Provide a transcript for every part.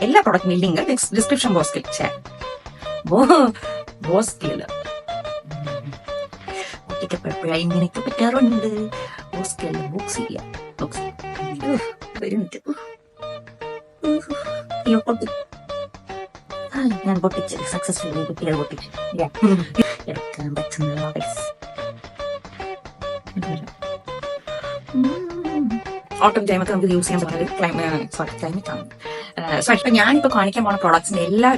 എല്ലാ പ്രോഡക്റ്റിന്റെ link description ബോക്സിൽ ബോക്സിൽ ഒറ്റയ്ക്കപ്പോഴപ്പോഴായി ഇങ്ങനെയൊക്കെ പറ്റാറുണ്ട്. ബോക്സ് ഞാൻ പൊട്ടിച്ച് സക്സസ്ഫുള്ളി കുട്ടികൾ പൊട്ടിച്ച് എടുക്കാൻ പറ്റുന്ന ഓട്ടം ടൈമൊക്കെ നമുക്ക് യൂസ് ചെയ്യാൻ പറ്റുന്നത് ക്ലൈമറ്റ് ആണ്. സോ ഇപ്പൊ ഞാനിപ്പോ കാണിക്കാൻ പോണ പ്രോഡക്ട്സിന്റെ എല്ലാ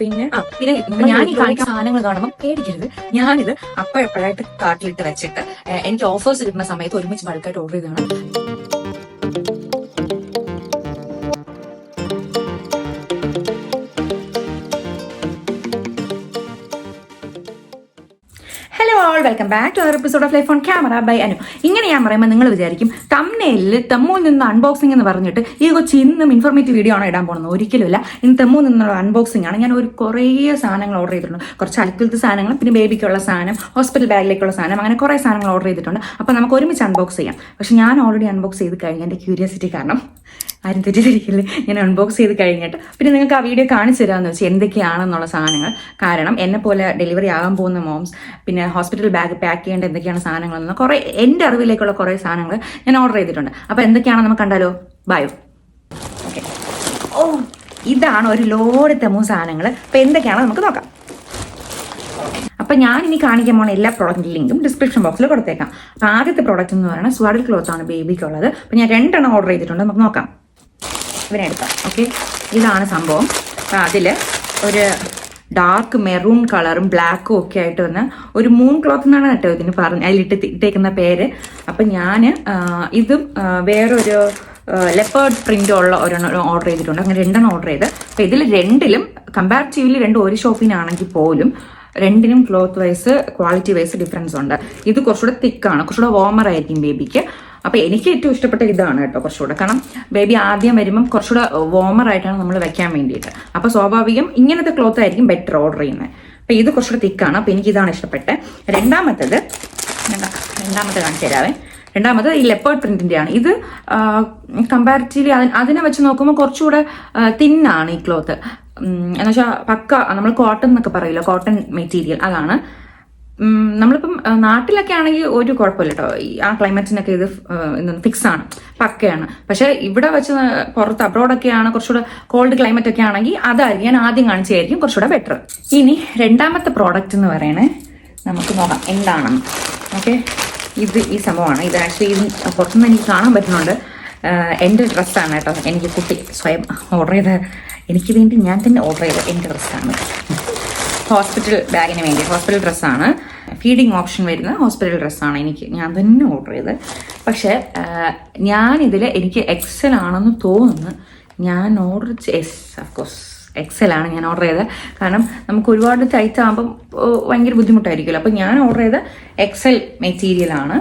പിന്നെ ഞാൻ ഈ കാണിക്കുന്ന സാധനങ്ങൾ കാണുമ്പോൾ പേടിക്കരുത്. ഞാനിത് അപ്പോഴപ്പോഴായിട്ട് കാർട്ടിലിട്ട് വെച്ചിട്ട് എനിക്ക് ഓഫേഴ്സ് കിട്ടുന്ന സമയത്ത് ഒരുമിച്ച് ബൾക്കായിട്ട് ഓർഡർ ചെയ്തതാണ്. Welcome back to our episode of life on camera by Anu. ഇങ്ങനെ ഞാൻ പറയുമ്പോൾ നിങ്ങൾ വിചാരിക്കും തംബ്നെയിലിൽ തെമ്മുവിൽ നിന്ന് അൺബോക്സിംഗ് എന്ന് പറഞ്ഞിട്ട് ഈ കൊച്ചി ഇന്നും ഇൻഫോർമേറ്റീവ് വീഡിയോ ആണ് ഇടാൻ പോകുന്നത്. ഒരിക്കലുമില്ല. ഇന്ന് തെമ്മുവിൽ നിന്നുള്ള അൺബോക്സിംഗ് ആണ്. ഞാൻ കുറേ സാധനങ്ങൾ ഓർഡർ ചെയ്തിട്ടുണ്ട്. കുറച്ച് അൽക്കുലത്തെ സാധനങ്ങൾ, പിന്നെ ബേബിക്കുള്ള സാധനം, ഹോസ്പിറ്റൽ ബാഗിലേക്കുള്ള സാധനം, അങ്ങനെ കുറേ സാധനങ്ങൾ ഓർഡർ ചെയ്തിട്ടുണ്ട്. അപ്പോൾ നമുക്ക് ഒരുമിച്ച് അൺബോക്സ് ചെയ്യാം. പക്ഷെ ഞാൻ ഓൾറെഡി അൺബോക്സ് ചെയ്ത് കഴിഞ്ഞ എൻ്റെ ക്യൂരിയോസിറ്റി കാരണം ആരും തെറ്റിദ്ധരിക്കില്ലേ, ഞാൻ അൺബോക്സ് ചെയ്ത് കഴിഞ്ഞിട്ട് പിന്നെ നിങ്ങൾക്ക് ആ വീഡിയോ കാണിച്ചു തരാമെന്ന് വെച്ചാൽ എന്തൊക്കെയാണെന്നുള്ള സാധനങ്ങൾ. കാരണം എന്നെ പോലെ ഡെലിവറി ആകാൻ പോകുന്ന മോംസ്, പിന്നെ ഹോസ്പിറ്റൽ ബാഗ് പാക്ക് ചെയ്യേണ്ട എന്തൊക്കെയാണ് സാധനങ്ങളെന്ന് കുറേ എൻ്റെ അറിവിലേക്കുള്ള കുറേ സാധനങ്ങൾ ഞാൻ ഓർഡർ ചെയ്തിട്ടുണ്ട്. അപ്പോൾ എന്തൊക്കെയാണെന്ന് നമുക്ക് കണ്ടാലോ? ബയോ. ഓക്കെ. ഇതാണ് ഒരു ലോഡ് തെമ്മു സാധനങ്ങൾ. അപ്പോൾ എന്തൊക്കെയാണെന്ന് നമുക്ക് നോക്കാം. അപ്പം ഞാൻ ഇനി കാണിക്കാൻ പോകുന്ന എല്ലാ പ്രോഡക്റ്റിൻ്റെ ലിങ്കും ഡിസ്ക്രിപ്ഷൻ ബോക്സിൽ കൊടുത്തേക്കാം. അപ്പോൾ ആദ്യത്തെ പ്രോഡക്റ്റ് എന്ന് പറയുന്നത് സ്വാഡിൽ ക്ലോത്ത് ആണ് ബേബിക്കുള്ളത്. അപ്പോൾ ഞാൻ 2 ഓർഡർ ചെയ്തിട്ടുണ്ട്. നമുക്ക് നോക്കാം. ഇവനെ എടുക്കാം. ഓക്കെ, ഇതാണ് സംഭവം. അപ്പം അതിൽ ഒരു ഡാർക്ക് മെറൂൺ കളറും ബ്ലാക്കും ഒക്കെ ആയിട്ട് വന്ന ഒരു മൂൺ ക്ലോത്ത് എന്നാണ് കേട്ടോ ഇതിന് ഇട്ടേക്കുന്ന പേര്. അപ്പം ഞാൻ ഇതും വേറൊരു ലെപ്പേർഡ് പ്രിന്റ് ഉള്ള ഒരെണ്ണം ഓർഡർ ചെയ്തിട്ടുണ്ട്. അങ്ങനെ 2 ഓർഡർ ചെയ്ത്. അപ്പം ഇതിൽ 2ലും കമ്പാരിറ്റീവ്ലി 2 ഒരു ഷോപ്പിനാണെങ്കിൽ പോലും 2നും cloth wise quality wise difference ഉണ്ട്. ഇത് കുറച്ചുകൂടെ തിക്കാണ്, കുറച്ചുകൂടെ വാർമർ ആയിരിക്കും ബേബിക്ക്. അപ്പോൾ എനിക്ക് ഏറ്റവും ഇഷ്ടപ്പെട്ട ഇതാണ് കേട്ടോ കുറച്ചുകൂടെ. കാരണം ബേബി ആദ്യം വരുമ്പം കുറച്ചുകൂടെ വാർമർ ആയിട്ടാണ് നമ്മൾ വെക്കാൻ വേണ്ടിയിട്ട്. അപ്പോൾ സ്വാഭാവികം ഇങ്ങനത്തെ ക്ലോത്ത് ആയിരിക്കും ബെറ്റർ ഓർഡർ ചെയ്യുന്നത്. അപ്പോൾ ഇത് കുറച്ചുകൂടെ തിക്കാണ്. അപ്പോൾ എനിക്ക് ഇതാണ് ഇഷ്ടപ്പെട്ടത്. രണ്ടാമത്തെ കാണിച്ചു തരാവേ. രണ്ടാമത് ഈ ലെപ്പേർഡ് പ്രിന്റിന്റെ ആണ്. ഇത് കമ്പാരിറ്റീവ്ലി അതിനെ വെച്ച് നോക്കുമ്പോൾ കുറച്ചുകൂടെ തിന്നാണ് ഈ ക്ലോത്ത്. എന്നുവെച്ചാൽ പക്ക നമ്മൾ കോട്ടൺ എന്നൊക്കെ പറയില്ല, കോട്ടൺ മെറ്റീരിയൽ അതാണ്. നമ്മളിപ്പം നാട്ടിലൊക്കെ ആണെങ്കിൽ ഒരു കുഴപ്പമില്ല കേട്ടോ. ആ ക്ലൈമറ്റിനൊക്കെ ഇത് ഫിക്സ് ആണ്, പക്കയാണ്. പക്ഷെ ഇവിടെ വെച്ച് പുറത്ത് അബ്രോഡൊക്കെയാണ് കുറച്ചുകൂടെ കോൾഡ് ക്ലൈമറ്റ് ഒക്കെ ആണെങ്കിൽ അതായിരിക്കും ഞാൻ ആദ്യം കാണിച്ചായിരിക്കും കുറച്ചുകൂടെ ബെറ്റർ. ഇനി രണ്ടാമത്തെ പ്രോഡക്റ്റ് എന്ന് പറയണേ, നമുക്ക് നോക്കാം എന്താണെന്ന്. ഓക്കെ, ഇത് ഈ സംഭവമാണ്. ഇത് ആക്ച്വലി ഇത് പുറത്തുനിന്ന് എനിക്ക് കാണാൻ പറ്റുന്നുണ്ട്. എൻ്റെ ഡ്രസ്സാണ് കേട്ടോ. എനിക്ക് കുട്ടി സ്വയം ഓർഡർ ചെയ്ത, എനിക്ക് വേണ്ടി ഞാൻ തന്നെ ഓർഡർ ചെയ്ത എൻ്റെ ഡ്രസ്സാണ്. ഹോസ്പിറ്റൽ ബാഗിന് വേണ്ടി ഹോസ്പിറ്റൽ ഡ്രസ്സാണ്. ഫീഡിങ് ഓപ്ഷൻ വരുന്ന ഹോസ്പിറ്റൽ ഡ്രസ്സാണ് ഞാൻ തന്നെ ഓർഡർ ചെയ്തത്. പക്ഷേ ഞാനിതിൽ എനിക്ക് എക്സൽ ആണെന്ന് തോന്നുന്നു. ഞാൻ ഓർഡർ ഓഫ്കോഴ്സ് എക്സൽ ആണ് ഞാൻ ഓർഡർ ചെയ്തത്. കാരണം നമുക്ക് ഒരുപാട് ടൈറ്റ് ആകുമ്പം ഭയങ്കര ബുദ്ധിമുട്ടായിരിക്കുമല്ലോ. അപ്പോൾ ഞാൻ ഓർഡർ ചെയ്ത എക്സൽ മെറ്റീരിയലാണ്.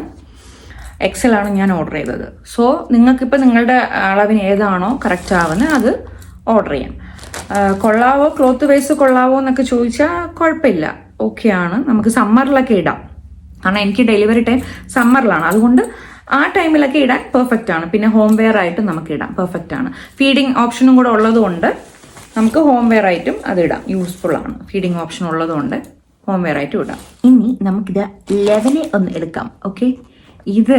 എക്സലാണ് ഞാൻ ഓർഡർ ചെയ്തത്. സോ നിങ്ങൾക്കിപ്പോൾ നിങ്ങളുടെ അളവിന് ഏതാണോ കറക്റ്റ് ആവുന്നത് അത് ഓർഡർ ചെയ്യാം. കൊള്ളാവോ, ക്ലോത്ത് വൈസ് കൊള്ളാവോ എന്നൊക്കെ ചോദിച്ചാൽ കുഴപ്പമില്ല, ഓക്കെയാണ്. നമുക്ക് സമ്മറിലൊക്കെ ഇടാം. കാരണം എനിക്ക് ഡെലിവറി ടൈം സമ്മറിലാണ്, അതുകൊണ്ട് ആ ടൈമിലൊക്കെ ഇടാൻ പെർഫെക്റ്റ് ആണ്. പിന്നെ ഹോം വെയർ ആയിട്ട് നമുക്ക് ഇടാം, പെർഫെക്റ്റ് ആണ്. ഫീഡിങ് ഓപ്ഷനും കൂടെ ഉള്ളതുകൊണ്ട് നമുക്ക് ഹോം വെയർ ആയിട്ടും അത് ഇടാം, യൂസ്ഫുൾ ആണ്. ഫീഡിങ് ഓപ്ഷൻ ഉള്ളതുകൊണ്ട് ഹോം വെയർ ആയിട്ടും ഇടാം. ഇനി നമുക്കിത് 11 ഒന്ന് എടുക്കാം. ഓക്കെ, ഇത്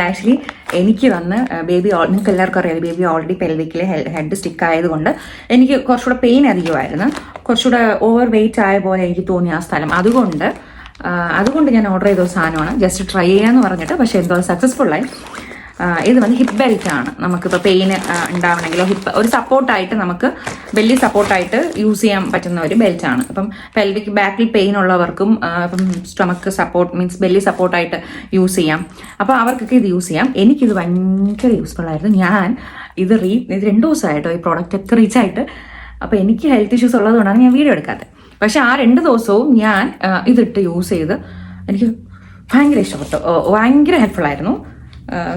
ആക്ച്വലി എനിക്ക് വന്ന് ബേബി, നിങ്ങൾക്ക് എല്ലാവർക്കും അറിയാം ബേബി ഓൾറെഡി പെൽവിക്കിൽ ഹെഡ് സ്റ്റിക്ക് ആയതുകൊണ്ട് എനിക്ക് കുറച്ചുകൂടെ പെയിൻ അധികമായിരുന്നു. കുറച്ചുകൂടെ ഓവർ വെയിറ്റ് ആയ പോലെ എനിക്ക് തോന്നി ആ സ്ഥലം. അതുകൊണ്ട് ഞാൻ ഓർഡർ ചെയ്ത ഒരു സാധനമാണ്. ജസ്റ്റ് ട്രൈ ചെയ്യാന്ന് പറഞ്ഞിട്ട്. പക്ഷേ എന്തോ സക്സസ്ഫുള്ളായി. ഇത് വന്ന് ഹിപ്പ് ബെൽറ്റ് ആണ്. നമുക്കിപ്പോൾ പെയിൻ ഉണ്ടാവണമെങ്കിലോ ഹിപ്പ് ഒരു സപ്പോർട്ടായിട്ട്, നമുക്ക് ബെല്ലി സപ്പോർട്ടായിട്ട് യൂസ് ചെയ്യാൻ പറ്റുന്ന ഒരു ബെൽറ്റ് ആണ്. അപ്പം പെൽവിക് ബാക്കിൽ പെയിൻ ഉള്ളവർക്കും ഇപ്പം സ്റ്റൊമക്ക് സപ്പോർട്ട് മീൻസ് ബെല്ലി സപ്പോർട്ടായിട്ട് യൂസ് ചെയ്യാം. അപ്പോൾ അവർക്കൊക്കെ ഇത് യൂസ് ചെയ്യാം. എനിക്കിത് ഭയങ്കര യൂസ്ഫുൾ ആയിരുന്നു. ഞാൻ ഇത് 2 ദിവസമായിട്ടോ ഈ പ്രോഡക്റ്റ് ഒക്കെ റീച്ചായിട്ട്. അപ്പോൾ എനിക്ക് ഹെൽത്ത് ഇഷ്യൂസ് ഉള്ളതുകൊണ്ടാണ് ഞാൻ വീഡിയോ എടുക്കാത്തത്. പക്ഷെ ആ 2 ദിവസവും ഞാൻ ഇതിട്ട് യൂസ് ചെയ്ത് എനിക്ക് ഭയങ്കര ഇഷ്ടപ്പെട്ടു. ഭയങ്കര ഹെൽപ്ഫുൾ ആയിരുന്നു.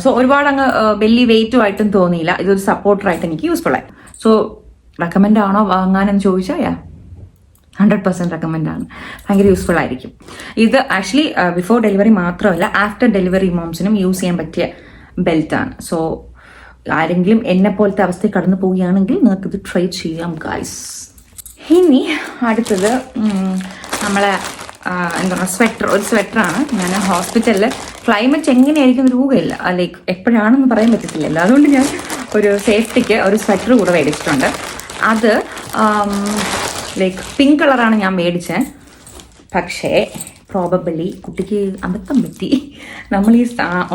സോ ഒരുപാട് അങ്ങ് ബെല്ലി വെയിറ്റുമായിട്ടും തോന്നിയില്ല. ഇതൊരു സപ്പോർട്ടറായിട്ട് എനിക്ക് യൂസ്ഫുൾ ആയി. സോ റെക്കമെൻഡ് ആണോ വാങ്ങാനെന്ന് ചോദിച്ചാൽ 100% റെക്കമെൻഡ് ആണ്. ഭയങ്കര യൂസ്ഫുൾ ആയിരിക്കും. ഇത് ആക്ച്വലി ബിഫോർ ഡെലിവറി മാത്രമല്ല, ആഫ്റ്റർ ഡെലിവറി മോംസിനും യൂസ് ചെയ്യാൻ പറ്റിയ ബെൽറ്റാണ്. സോ ആരെങ്കിലും എന്നെ പോലത്തെ അവസ്ഥയിൽ കടന്നു പോവുകയാണെങ്കിൽ നിങ്ങൾക്കിത് ട്രൈ ചെയ്യാം ഗൈസ്. ഇനി അടുത്തത് നമ്മളെ എന്താണ് ഒരു സ്വെറ്ററാണ്. ഞാൻ ഹോസ്പിറ്റലിൽ ക്ലൈമറ്റ് എങ്ങനെയായിരിക്കും ഒരു ഊഹയില്ല, ലൈക്ക് എപ്പോഴാണെന്ന് പറയാൻ പറ്റത്തില്ലല്ലോ. അതുകൊണ്ട് ഞാൻ ഒരു സേഫ്റ്റിക്ക് ഒരു സ്വെറ്റർ കൂടെ മേടിച്ചിട്ടുണ്ട്. അത് ലൈക്ക് പിങ്ക് കളറാണ് ഞാൻ മേടിച്ചത്. പക്ഷേ പ്രോബബിളി കുട്ടിക്ക് അബദ്ധം പറ്റി. നമ്മൾ ഈ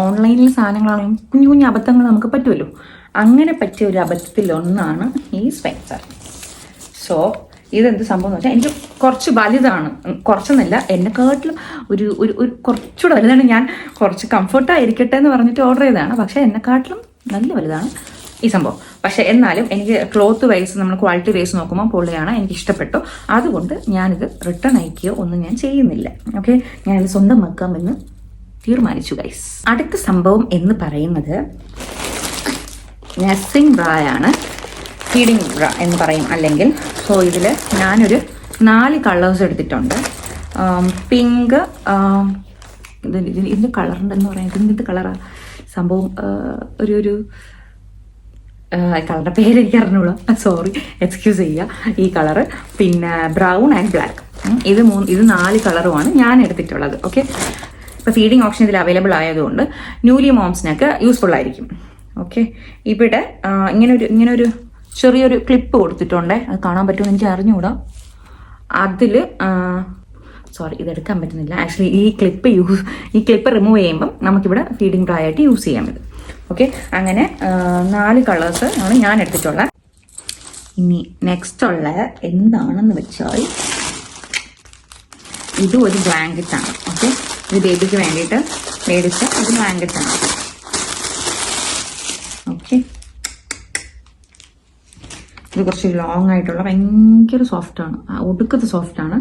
ഓൺലൈനിൽ സാധനങ്ങളാണെങ്കിലും കുഞ്ഞു കുഞ്ഞു അബദ്ധങ്ങൾ നമുക്ക് പറ്റുമല്ലോ. അങ്ങനെ പറ്റിയ ഒരു അബദ്ധത്തിലൊന്നാണ് ഈ സ്വെറ്റർ. സോ ഇതെന്ത് സംഭവം എന്ന് വെച്ചാൽ എനിക്ക് കുറച്ച് വലുതാണ്, കുറച്ചൊന്നുമില്ല, എന്നെക്കാട്ടിലും ഒരു കുറച്ചുകൂടെ വലുതാണ്. ഞാൻ കുറച്ച് കംഫർട്ടായിരിക്കട്ടെ എന്ന് പറഞ്ഞിട്ട് ഓർഡർ ചെയ്തതാണ്. പക്ഷേ എന്നെക്കാട്ടിലും നല്ല വലുതാണ് ഈ സംഭവം. പക്ഷേ എന്നാലും എനിക്ക് ക്ലോത്ത് വൈസ് നമ്മൾ ക്വാളിറ്റി വൈസ് നോക്കുമ്പോൾ പൊള്ളിയാണ്, എനിക്ക് ഇഷ്ടപ്പെട്ടു. അതുകൊണ്ട് ഞാനിത് റിട്ടേൺ അയക്കുകയോ ഒന്നും ഞാൻ ചെയ്യുന്നില്ല. ഓക്കെ, ഞാനിത് സ്വന്തമാക്കാമെന്ന് തീരുമാനിച്ചു ഗൈസ്. അടുത്ത സംഭവം എന്ന് പറയുന്നത് നഴ്സിംഗ് ബ്രായാണ്, ഫീഡിങ് ബ്ര എന്ന് പറയും അല്ലെങ്കിൽ. സോ ഇതിൽ ഞാനൊരു 4 കളേഴ്സ് എടുത്തിട്ടുണ്ട്. പിങ്ക്, ഇതിൻ്റെ കളറുണ്ടെന്ന് പറയാം. ഇതിൻ്റെ കളറാണ് സംഭവം. ഒരു കളറിൻ്റെ പേര് എനിക്ക് അറിഞ്ഞോളൂ, സോറി, എക്സ്ക്യൂസ് ചെയ്യുക. ഈ കളറ്, പിന്നെ ബ്രൗൺ ആൻഡ് ബ്ലാക്ക്, ഇത് 4 കളറുമാണ് ഞാൻ എടുത്തിട്ടുള്ളത്. ഓക്കെ, ഇപ്പോൾ ഫീഡിങ് ഓപ്ഷൻ ഇതിൽ അവൈലബിൾ ആയതുകൊണ്ട് ന്യൂലി മോംസിനൊക്കെ യൂസ്ഫുൾ ആയിരിക്കും. ഓക്കെ, ഇവിടെ ഇങ്ങനൊരു ചെറിയൊരു ക്ലിപ്പ് കൊടുത്തിട്ടുണ്ട്. അത് കാണാൻ പറ്റുമെന്ന് എനിക്ക് അറിഞ്ഞുകൂടാ. അതിൽ സോറി, ഇതെടുക്കാൻ പറ്റുന്നില്ല ആക്ച്വലി. ഈ ക്ലിപ്പ് റിമൂവ് ചെയ്യുമ്പം നമുക്കിവിടെ ഫീഡിങ് ബ്രാ ആയിട്ട് യൂസ് ചെയ്യാൻ പറ്റും. ഓക്കെ, അങ്ങനെ 4 കളേഴ്സ് ആണ് ഞാൻ എടുത്തിട്ടുള്ളത്. ഇനി നെക്സ്റ്റ് ഉള്ള എന്താണെന്ന് വെച്ചാൽ ഇതും ഒരു ബ്ലാങ്കറ്റാണ്. ഓക്കെ, ഇത് ബേബിക്ക് വേണ്ടിയിട്ട് മേടിച്ച ഒരു ബ്ലാങ്കറ്റാണ്. ഓക്കെ, ഇത് കുറച്ച് ലോങ് ആയിട്ടുള്ള ഭയങ്കര സോഫ്റ്റാണ്, ഒടുക്കത്തെ സോഫ്റ്റാണ്,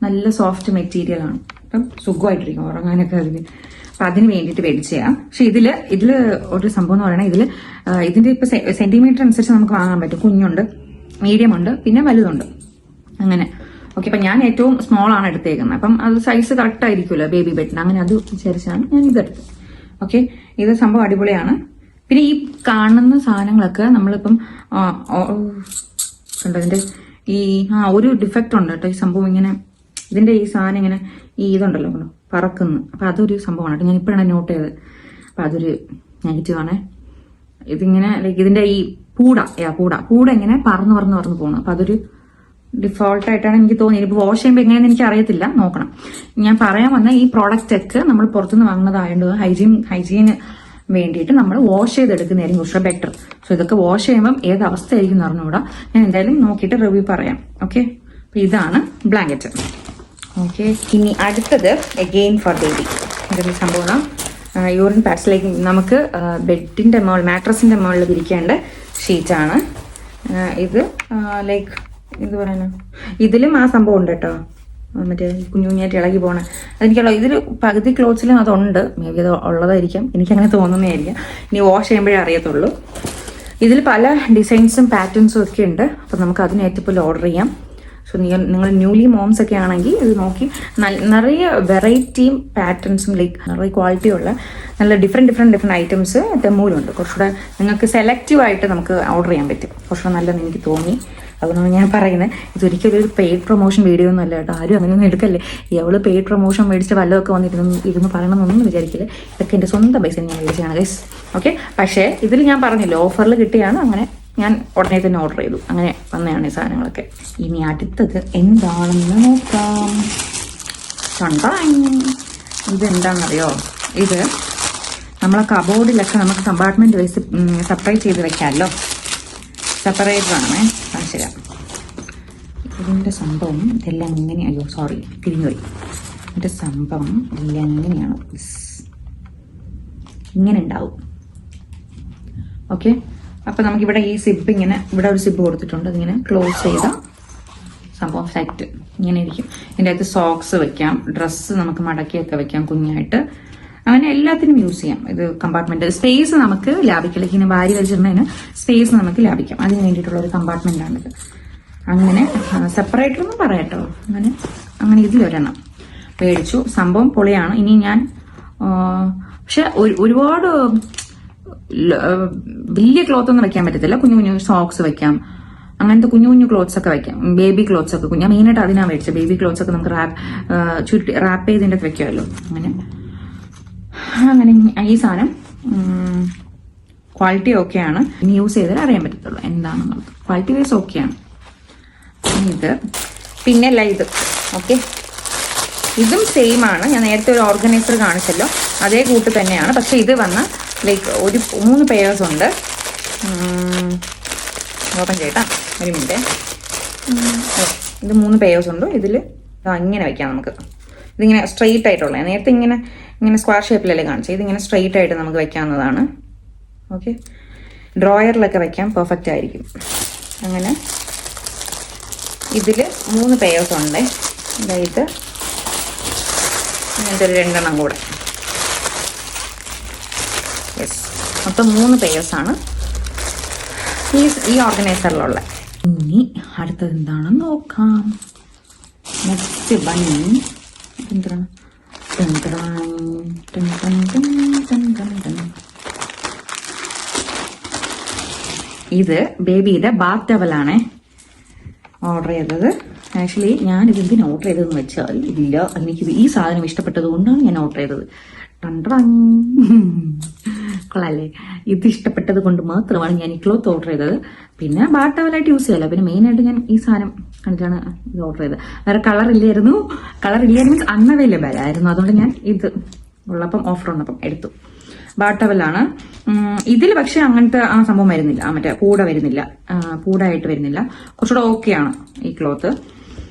നല്ല സോഫ്റ്റ് മെറ്റീരിയലാണ്. അപ്പം സുഖമായിട്ടിരിക്കും ഉറങ്ങാനൊക്കെ അതിന്. അപ്പം അതിന് വേണ്ടിയിട്ട് മേടിച്ചതാണ്. പക്ഷെ ഇതിൽ ഒരു സംഭവം എന്ന് പറയുന്നത് ഇതിൻ്റെ ഇപ്പോൾ സെൻറ്റിമീറ്റർ അനുസരിച്ച് നമുക്ക് വാങ്ങാൻ പറ്റും. കുഞ്ഞുണ്ട്, മീഡിയം ഉണ്ട്, പിന്നെ വലുതുണ്ട്, അങ്ങനെ. ഓക്കെ, അപ്പം ഞാൻ ഏറ്റവും സ്മോൾ ആണ് എടുത്തേക്കുന്നത്. അപ്പം അത് സൈസ് കറക്റ്റ് ആയിരിക്കുമല്ലോ ബേബി ബെഡിന്. അങ്ങനെ അത് വിചാരിച്ചാണ് ഞാൻ ഇതെടുത്തത്. ഓക്കെ, ഇത് സംഭവം അടിപൊളിയാണ്. പിന്നെ ഈ കാണുന്ന സാധനങ്ങളൊക്കെ നമ്മളിപ്പം കണ്ടോ, ഇതിൻ്റെ ഒരു ഡിഫക്റ്റ് ഉണ്ട് കേട്ടോ. ഈ സംഭവം ഇങ്ങനെ, ഇതിൻ്റെ ഈ സാധനം ഇങ്ങനെ ഇതുണ്ടല്ലോ പറക്കുന്നു. അപ്പം അതൊരു സംഭവമാണ് കേട്ടോ, ഞാൻ ഇപ്പോഴാണ് നോട്ട് ചെയ്തത്. അപ്പം അതൊരു നെഗറ്റീവാണ്. ഇതിങ്ങനെ ലൈക്ക് ഇതിൻ്റെ ഈ പൂട ഇങ്ങനെ പറന്ന് പോകുന്നു. അപ്പം അതൊരു ഡിഫോൾട്ടായിട്ടാണ് എനിക്ക് തോന്നിയത്. ഇപ്പോൾ വാഷ് ചെയ്യുമ്പോൾ എങ്ങനെയാണെന്ന് എനിക്ക് അറിയത്തില്ല, നോക്കണം. ഞാൻ പറയാൻ വന്ന ഈ പ്രോഡക്റ്റ് ഒക്കെ നമ്മൾ പുറത്തുനിന്ന് വാങ്ങുന്നതായതുകൊണ്ട് ഹൈജീന് വേണ്ടിയിട്ട് നമ്മൾ വാഷ് ചെയ്തെടുക്കുന്നതായിരിക്കും കുറച്ച് ബെറ്റർ. സോ ഇതൊക്കെ വാഷ് ചെയ്യുമ്പം ഏത് അവസ്ഥയായിരിക്കും എന്ന് അറിഞ്ഞുകൂടാ. ഞാൻ എന്തായാലും നോക്കിയിട്ട് റിവ്യൂ പറയാം. ഓക്കെ, അപ്പം ഇതാണ് ബ്ലാങ്കറ്റ്. ഓക്കെ, ഇനി അടുത്തത് അഗെയിൻ ഫോർ ബേബി. ഇതൊരു സംഭവം യൂറിൻ പാഡ്സിലേക്ക് നമുക്ക് ബെഡിൻ്റെ മാട്രസിൻ്റെ മുകളിൽ വിരിക്കേണ്ട ഷീറ്റാണ് ഇത്. ലൈക്ക് എന്ത് പറയാനാ, ഇതിലും ആ സംഭവം ഉണ്ട് കേട്ടോ, മറ്റേ കുഞ്ഞുകുഞ്ഞായിട്ട് ഇളകി പോകണേ. അതെനിക്കുള്ള ഇതിൽ പകുതി ക്ലോത്ത്സിലും അതുണ്ട്. മേ ബി അത് ഉള്ളതായിരിക്കാം, എനിക്കങ്ങനെ തോന്നുന്നതായിരിക്കാം. ഇനി വാഷ് ചെയ്യുമ്പോഴേ അറിയത്തുള്ളൂ. ഇതിൽ പല ഡിസൈൻസും പാറ്റേൺസും ഒക്കെ ഉണ്ട്. അപ്പം നമുക്ക് അതിനേറ്റപ്പോൾ ഓർഡർ ചെയ്യാം. സോ നിങ്ങൾ ന്യൂലി മോംസ് ഒക്കെ ആണെങ്കിൽ ഇത് നോക്കി നിറയെ വെറൈറ്റിയും പാറ്റേൺസും ലൈക്ക് നിറയെ ക്വാളിറ്റിയുള്ള നല്ല ഡിഫറെൻറ്റ് ഐറ്റംസ് തെമ്മൂലുണ്ട്. കുറച്ചുകൂടെ നിങ്ങൾക്ക് സെലക്റ്റീവായിട്ട് നമുക്ക് ഓർഡർ ചെയ്യാൻ പറ്റും. കുറച്ചുകൂടെ നല്ലതെന്ന് എനിക്ക് തോന്നി. അതുകൊണ്ടാണ് ഞാൻ പറയുന്നത്. ഇതൊരിക്കലും ഒരു പെയ്ഡ് പ്രൊമോഷൻ വീഡിയോ ഒന്നും അല്ല കേട്ടോ. ആരും അങ്ങനെയൊന്നും എടുക്കല്ലേ. എവള് പെയ്ഡ് പ്രൊമോഷൻ മേടിച്ച് വല്ലതൊക്കെ വന്നിരുന്നു പറയണമെന്നൊന്നും വിചാരിക്കില്ല. ഇതൊക്കെ എൻ്റെ സ്വന്തം പൈസ ഞാൻ മേടിച്ചാണ് ഗൈസ്. ഓക്കെ, പക്ഷേ ഇതിൽ ഞാൻ പറഞ്ഞില്ല, ഓഫറിൽ കിട്ടിയാണ്. അങ്ങനെ ഞാൻ ഉടനെ തന്നെ ഓർഡർ ചെയ്തു. അങ്ങനെ വന്നതാണ് ഈ സാധനങ്ങളൊക്കെ. ഇനി അടുത്തത് എന്താണെന്ന് നോക്കാം. ഇതെന്താണെന്നറിയോ, ഇത് നമ്മളെ കബോർഡിലൊക്കെ നമുക്ക് കമ്പാർട്ട്മെൻറ്റ് വൈസ് സെപ്പറേറ്റ് ചെയ്ത് വെക്കാമല്ലോ. സെപ്പറേറ്ററാണ്. ശരിയാ, ഇതിൻ്റെ സംഭവം ഇതെല്ലാം എങ്ങനെയായോ, സോറി തിരിഞ്ഞുപോയി. ഇതിൻ്റെ സംഭവം ഇതെല്ലാം എങ്ങനെയാണ്, ഇങ്ങനെ ഉണ്ടാവും. ഓക്കെ, അപ്പം നമുക്കിവിടെ ഈ സിബ് ഇങ്ങനെ, ഇവിടെ ഒരു സിബ് കൊടുത്തിട്ടുണ്ട്. അതിങ്ങനെ ക്ലോസ് ചെയ്ത സംഭവം സെറ്റ് ഇങ്ങനെ ഇരിക്കും. ഇതിൻ്റെ അകത്ത് സോക്സ് വെക്കാം, ഡ്രസ്സ് നമുക്ക് മടക്കിയൊക്കെ വെക്കാം കുഞ്ഞായിട്ട്. അങ്ങനെ എല്ലാത്തിനും യൂസ് ചെയ്യാം. ഇത് കമ്പാർട്ട്മെന്റ് സ്പേസ് നമുക്ക് ലാഭിക്കില്ല. ഇങ്ങനെ വാരി വെച്ചിരുന്നതിന് സ്പേസ് നമുക്ക് ലാഭിക്കാം. അതിന് വേണ്ടിയിട്ടുള്ള ഒരു കമ്പാർട്ട്മെന്റാണിത്. അങ്ങനെ സെപ്പറേറ്റർ ഒന്നും പറയാട്ടോ. അങ്ങനെ ഇതിലൊരെണ്ണം മേടിച്ചു. സംഭവം പൊളിയാണ്. ഇനി ഞാൻ പക്ഷെ ഒരുപാട് വലിയ ക്ലോത്ത് ഒന്നും വെക്കാൻ പറ്റത്തില്ല. കുഞ്ഞു കുഞ്ഞു സോക്സ് വെക്കാം, അങ്ങനത്തെ കുഞ്ഞു കുഞ്ഞു ക്ലോത്ത്സ് ഒക്കെ വെക്കാം. ബേബി ക്ലോത്ത്സ് ഒക്കെ ഞാൻ മെയിനായിട്ട് അതിനാണ് മേടിച്ചത്. ബേബി ക്ലോത്ത്സ് ഒക്കെ നമുക്ക് റാപ്പ് ചെയ്തിന്റെ വെക്കുമല്ലോ. അങ്ങനെ ഈ സാധനം ക്വാളിറ്റി ഓക്കെയാണ്. ഇനി യൂസ് ചെയ്താൽ അറിയാൻ പറ്റത്തുള്ളൂ എന്താണെന്നുള്ളത്. ക്വാളിറ്റി വൈസ് ഓക്കെയാണ്. ഇത് പിന്നെ ഇത് ഓക്കെ, ഇതും സെയിം ആണ്. ഞാൻ നേരത്തെ ഒരു ഓർഗനൈസർ കാണിച്ചല്ലോ, അതേ കൂട്ട് തന്നെയാണ്. പക്ഷെ ഇത് വന്ന ലൈക്ക് ഒരു 3 പെയേഴ്സ് ഉണ്ട്. ഓപ്പൺ ചെയ്യട്ടാ, ഒരു മിനിറ്റ്. ഇത് 3 പെയേഴ്സ് ഉണ്ട്. ഇതിൽ ഇങ്ങനെ വെക്കാം നമുക്ക്. ഇതിങ്ങനെ സ്ട്രെയിറ്റ് ആയിട്ടുള്ള, നേരത്തെ ഇങ്ങനെ സ്ക്വയർ ഷേപ്പിലല്ലേ കാണിച്ചത്, ഇതിങ്ങനെ സ്ട്രെയിറ്റ് ആയിട്ട് നമുക്ക് വെക്കാവുന്നതാണ്. ഓക്കെ, ഡ്രോയറിലൊക്കെ വെക്കാം, പെർഫെക്റ്റ് ആയിരിക്കും. അങ്ങനെ ഇതിൽ 3 പെയേഴ്സ് ഉണ്ട്. ഇത് ഇങ്ങനത്തെ ഒരു 2 എണ്ണം കൂടെ. യെസ്, മൊത്തം 3 പെയേഴ്സാണ് ഈ ഓർഗനൈസറിലുള്ള. ഇനി അടുത്തത് എന്താണെന്ന് നോക്കാം. നെക്സ്റ്റ് ബണ്ണി എന്താണ്? ഇത് ബേബിയുടെ ബാത്ത് ടവലാണേ ഓർഡർ ചെയ്തത്. ആക്ച്വലി ഞാൻ ഇതെന്തിനാണ് ഓർഡർ ചെയ്തതെന്ന് വെച്ചാൽ, ഇല്ല, എനിക്കിത് ഈ സാധനം ഇഷ്ടപ്പെട്ടത് കൊണ്ടാണ് ഞാൻ ഓർഡർ ചെയ്തത്. കൊള്ളാല്ലേ? ഇത് ഇഷ്ടപ്പെട്ടത് കൊണ്ട് മാത്രമാണ് ഞാൻ ഈ ക്ലോത്ത് ഓർഡർ ചെയ്തത്. പിന്നെ ബാത്ത് ടവലായിട്ട് യൂസ് ചെയ്യാലോ. പിന്നെ മെയിനായിട്ട് ഞാൻ ഈ സാധനം കണ്ടിട്ടാണ് ഇത് ഓർഡർ ചെയ്തത്. വേറെ കളർ ഇല്ലായിരുന്നു മീൻസ് അൺഅവൈലബിൾ ആയിരുന്നു. അതുകൊണ്ട് ഞാൻ ഇത് ഉള്ളപ്പം ഓഫർ വന്നപ്പം എടുത്തു. ബാത്ത് ടവലാണ് ഇതിൽ. പക്ഷെ അങ്ങനത്തെ ആ സംഭവം വരുന്നില്ല, മറ്റേ പൂടായിട്ട് വരുന്നില്ല. കുറച്ചുകൂടെ ഓക്കെയാണ് ഈ ക്ലോത്ത്.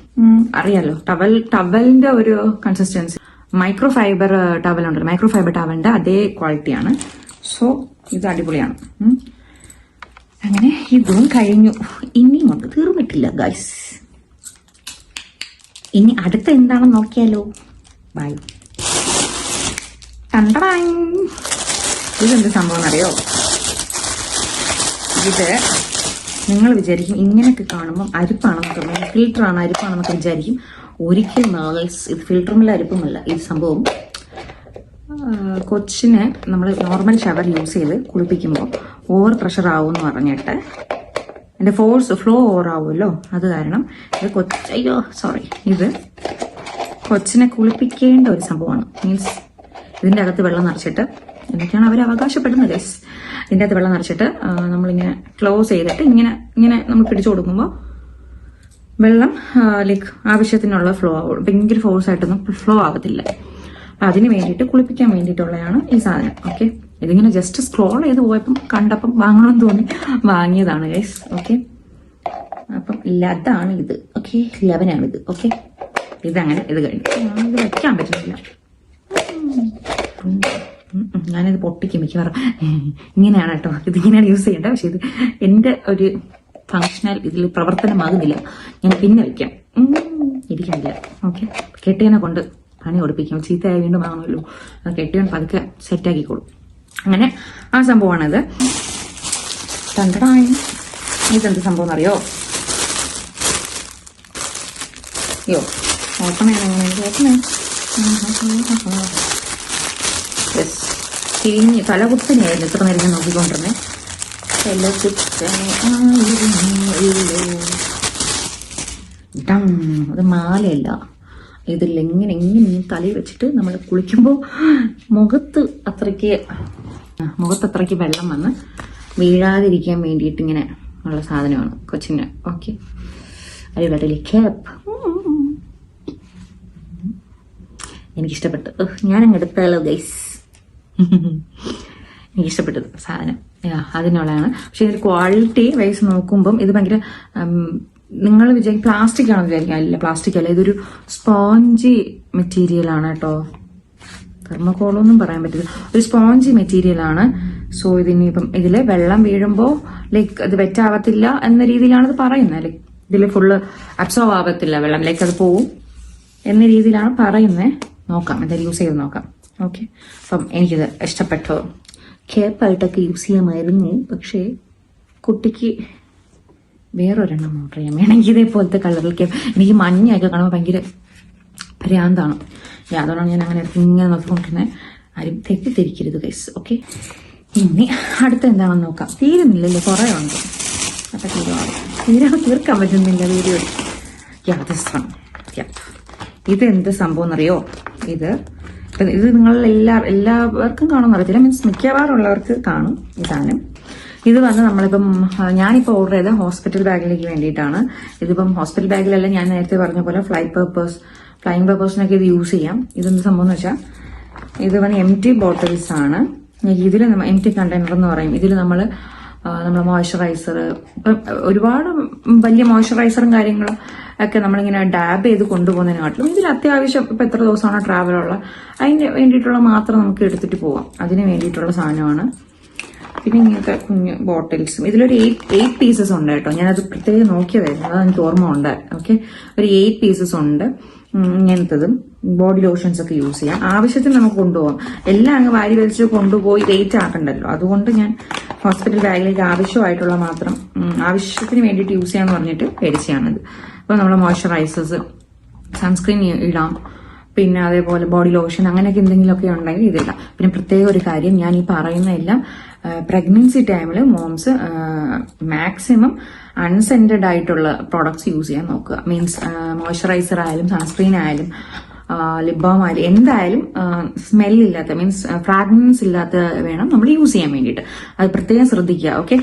അറിയാലോ, ടവലിന്റെ ഒരു കൺസിസ്റ്റൻസി മൈക്രോ ഫൈബർ ടവൽ ഉണ്ടല്ലോ, മൈക്രോ ഫൈബർ ടവലിന്റെ അതേ ക്വാളിറ്റിയാണ്. സോ ഇത് അടിപൊളിയാണ്. അങ്ങനെ ഇതും കഴിഞ്ഞു. ഇനിയും ഉണ്ട്, തീർന്നിട്ടില്ല ഗൈസ്. ഇനി അടുത്ത എന്താണെന്ന് നോക്കിയാലോ. ബൈ. ഇതെന്ത് സംഭവം അറിയോ? ഇത് നിങ്ങൾ വിചാരിക്കും ഇങ്ങനെയൊക്കെ കാണുമ്പോൾ അരിപ്പാണെന്നൊക്കെ, ഫിൽറ്ററാണ് അരിപ്പാണെന്നൊക്കെ വിചാരിക്കും. ഒരിക്കലും ഗൈസ്, ഇത് ഫിൽറ്ററുമില്ല അരിപ്പുമല്ല. ഇത് സംഭവം കൊച്ചിനെ നമ്മൾ നോർമൽ ഷവർ യൂസ് ചെയ്ത് കുളിപ്പിക്കുമ്പോൾ ഓവർ പ്രഷർ ആവും എന്ന് പറഞ്ഞിട്ട്, എൻ്റെ ഫ്ലോ ഓവർ ആവുമല്ലോ, അത് കാരണം ഇത് ഇത് കൊച്ചിനെ കുളിപ്പിക്കേണ്ട ഒരു സംഭവമാണ്. മീൻസ് ഇതിൻ്റെ അകത്ത് വെള്ളം നിറച്ചിട്ട്, എന്നൊക്കെയാണ് അവർ അവകാശപ്പെടുന്നത് ഗൈസ്. ഇതിൻ്റെ അകത്ത് വെള്ളം നിറച്ചിട്ട് നമ്മളിങ്ങനെ ക്ലോസ് ചെയ്തിട്ട് ഇങ്ങനെ നമ്മൾ പിടിച്ചു കൊടുക്കുമ്പോൾ വെള്ളം ലൈക്ക് ആവശ്യത്തിനുള്ള ഫ്ലോ ആവും. ഭയങ്കര ഫോഴ്സ് ആയിട്ടൊന്നും ഫ്ലോ ആവത്തില്ല. അപ്പം അതിന് വേണ്ടിയിട്ട് കുളിപ്പിക്കാൻ വേണ്ടിയിട്ടുള്ളതാണ് ഈ സാധനം. ഓക്കെ, ഇതിങ്ങനെ ജസ്റ്റ് സ്ക്രോൾ ചെയ്ത് പോയപ്പം കണ്ടപ്പം വാങ്ങണമെന്ന് തോന്നി വാങ്ങിയതാണ് ഗൈസ്. ഓക്കെ, അപ്പം അതാണ് ഇത്. ഓക്കെ, 11 ഇത്. ഓക്കെ, ഇതങ്ങനെ ഇത് കഴിഞ്ഞു. ഇത് വയ്ക്കാൻ പറ്റുന്നില്ല. ഞാനിത് പൊട്ടിക്കും മിക്കവാറും. ഇങ്ങനെയാണ് കേട്ടോ, ഇതിങ്ങനെയാണ് യൂസ് ചെയ്യേണ്ടത്. പക്ഷെ ഇത് എൻ്റെ ഒരു ഫങ്ഷണൽ ഇതിൽ പ്രവർത്തനമാകുന്നില്ല. ഞാൻ പിന്നെ വയ്ക്കാം, ഇരിക്കുന്നില്ല. ഓക്കെ, കെട്ടിയനെ കൊണ്ട് പണി കൊടുപ്പിക്കാം. ചീത്തയായി വീണ്ടും വാങ്ങുമല്ലോ. കെട്ടിയൻ പതുക്കെ സെറ്റാക്കിക്കോളും. അങ്ങനെ ആ സംഭവമാണിത്. ഇതെന്ത് സംഭവം എന്നറിയോ? ഓപ്പൺ തലകുത്തനെയായിരുന്നു ഇത്ര നേരം നോക്കിക്കൊണ്ടിരുന്നേ. അത് മാലയല്ല, ഇതിൽ എങ്ങനെ തലയിൽ വെച്ചിട്ട് നമ്മൾ കുളിക്കുമ്പോൾ മുഖത്ത് അത്രയ്ക്ക് വെള്ളം വന്ന് വീഴാതിരിക്കാൻ വേണ്ടിയിട്ട് ഇങ്ങനെ ഉള്ള സാധനമാണ് കൊച്ചിന്. ഓക്കെ, അടിപൊളി ക്യാപ്പ്. എനിക്കിഷ്ടപ്പെട്ടു. ഞാനങ്ങ് എടുത്താലോ ഗൈസ്. എനിക്കിഷ്ടപ്പെട്ടത് സാധനം അതിനുള്ളതാണ്. പക്ഷെ ഇതിന്റെ ക്വാളിറ്റി വൈസ് നോക്കുമ്പം ഇത് ഭയങ്കര, നിങ്ങൾ വിചാരിക്കും പ്ലാസ്റ്റിക് ആണെന്ന് വിചാരിക്കാം. അല്ല, പ്ലാസ്റ്റിക് അല്ല, ഇതൊരു സ്പോഞ്ചി മെറ്റീരിയൽ ആണ് കേട്ടോ. തെർമോകോളൊന്നും പറയാൻ പറ്റില്ല, ഒരു സ്പോഞ്ചി മെറ്റീരിയൽ ആണ്. സോ ഇതിനിപ്പം ഇതില് വെള്ളം വീഴുമ്പോൾ ലൈക്ക് അത് വെറ്റാവത്തില്ല എന്ന രീതിയിലാണ് ഇത് പറയുന്നത്. ലൈക്ക് ഇതിൽ ഫുള്ള് അബ്സോർവ് ആവത്തില്ല വെള്ളം, ലൈക്ക് അത് പോവും എന്ന രീതിയിലാണ് പറയുന്നത്. നോക്കാം, എന്തായാലും യൂസ് ചെയ്ത് നോക്കാം. ഓക്കെ, അപ്പം എനിക്കിത് ഇഷ്ടപ്പെട്ടു. കേപ്പായിട്ടൊക്കെ യൂസ് ചെയ്യാമായിരുന്നു, പക്ഷേ കുട്ടിക്ക് വേറൊരെണ്ണം ഓർഡർ ചെയ്യാം. വേണമെങ്കിൽ ഇതേപോലത്തെ കളറിൽ കേപ്പ്. എനിക്ക് മഞ്ഞയൊക്കെ കാണുമ്പോൾ ഭയങ്കര ഭ്രാന്താണ്. അതുകൊണ്ടാണ് ഞാൻ അങ്ങനെ ഇങ്ങനെ നോക്കിക്കൊണ്ടിരുന്നത്. ആരും തെറ്റിദ്ധരിക്കരുത് ഗൈസ്. ഓക്കെ, ഇനി അടുത്ത എന്താണെന്ന് നോക്കാം. തീരുന്നില്ലല്ലോ, കുറേ ഉണ്ട്. അപ്പൊ തീർക്കാൻ പറ്റുന്നില്ല വീഡിയോ. ഇത് എന്ത് സംഭവം എന്നറിയോ? ഇത് നിങ്ങൾ എല്ലാവർക്കും കാണുമെന്ന് അറിയത്തില്ല, മീൻസ് മിക്കവാറുള്ളവർക്ക് കാണും ഈ സാധനം. ഇത് വന്ന് നമ്മളിപ്പം ഞാനിപ്പോൾ ഓർഡർ ചെയ്ത ഹോസ്പിറ്റൽ ബാഗിലേക്ക് വേണ്ടിയിട്ടാണ്. ഇതിപ്പം ഹോസ്പിറ്റൽ ബാഗിലല്ല, ഞാൻ നേരത്തെ പറഞ്ഞ പോലെ ഫ്ലൈയിങ് പേർപ്പസിനൊക്കെ ഇത് യൂസ് ചെയ്യാം. ഇതെന്ത് സംഭവം എന്ന് വെച്ചാൽ ഇത് വന്ന് എംറ്റി ബോട്ടിൽസ് ആണ്. ഇതിൽ എംറ്റി കണ്ടെയ്നർ എന്ന് പറയും. ഇതിൽ നമ്മളെ മോയ്സ്ചറൈസർ, ഇപ്പം ഒരുപാട് വലിയ മോയ്സ്ചറൈസറും കാര്യങ്ങളും ഒക്കെ നമ്മളിങ്ങനെ ഡാബ് ചെയ്ത് കൊണ്ടുപോകുന്നതിനെക്കാട്ടിലും ഇതിൽ അത്യാവശ്യം ഇപ്പം എത്ര ദിവസമാണോ ട്രാവലുള്ള അതിന് വേണ്ടിയിട്ടുള്ള മാത്രം നമുക്ക് എടുത്തിട്ട് പോവാം. അതിന് വേണ്ടിയിട്ടുള്ള സാധനമാണ്. പിന്നെ ഇങ്ങനത്തെ കുഞ്ഞ് ബോട്ടിൽസും. ഇതിലൊരു 8 പീസസ് ഉണ്ട് കേട്ടോ. ഞാനത് പ്രത്യേകം നോക്കിയതായിരുന്നു, അത് എനിക്ക് ഓർമ്മ ഉണ്ട്. ഓക്കെ, ഒരു 8 പീസസ് ഉണ്ട്. ഇങ്ങനത്തതും ബോഡി ലോഷൻസ് ഒക്കെ യൂസ് ചെയ്യാം. ആവശ്യത്തിന് നമുക്ക് കൊണ്ടുപോകാം. എല്ലാം അങ്ങ് വാരി വലിച്ച് കൊണ്ടുപോയി വെയിറ്റ് ആക്കണ്ടല്ലോ. അതുകൊണ്ട് ഞാൻ ഹോസ്പിറ്റൽ ബാഗിലേക്ക് ആവശ്യമായിട്ടുള്ള മാത്രം ആവശ്യത്തിന് വേണ്ടിയിട്ട് യൂസ് ചെയ്യാന്ന് പറഞ്ഞിട്ട് മേടിച്ചാണിത്. അപ്പൊ നമ്മളെ മോയ്സ്ചറൈസേഴ്സ്, സൺസ്ക്രീൻ ഇടാം, പിന്നെ അതേപോലെ ബോഡി ലോഷൻ അങ്ങനെയൊക്കെ എന്തെങ്കിലുമൊക്കെ ഉണ്ടെങ്കിൽ ഇതിടാം. പിന്നെ പ്രത്യേക ഒരു കാര്യം, ഞാൻ ഈ പറയുന്ന എല്ലാം പ്രഗ്നൻസി ടൈമിൽ മോംസ് മാക്സിമം അൺസെന്റഡ് ആയിട്ടുള്ള പ്രോഡക്ട്സ് യൂസ് ചെയ്യാൻ നോക്കുക. മീൻസ് മോയ്സ്ചറൈസർ ആയാലും സൺസ്ക്രീൻ ആയാലും ലിപ് ബാം ആയാലും എന്തായാലും സ്മെല്ലില്ലാത്ത, മീൻസ് ഫ്രാഗ്രൻസ് ഇല്ലാത്ത വേണം നമ്മൾ യൂസ് ചെയ്യാൻ വേണ്ടിയിട്ട്. അത് പ്രത്യേകം ശ്രദ്ധിക്കുക. ഓക്കെ,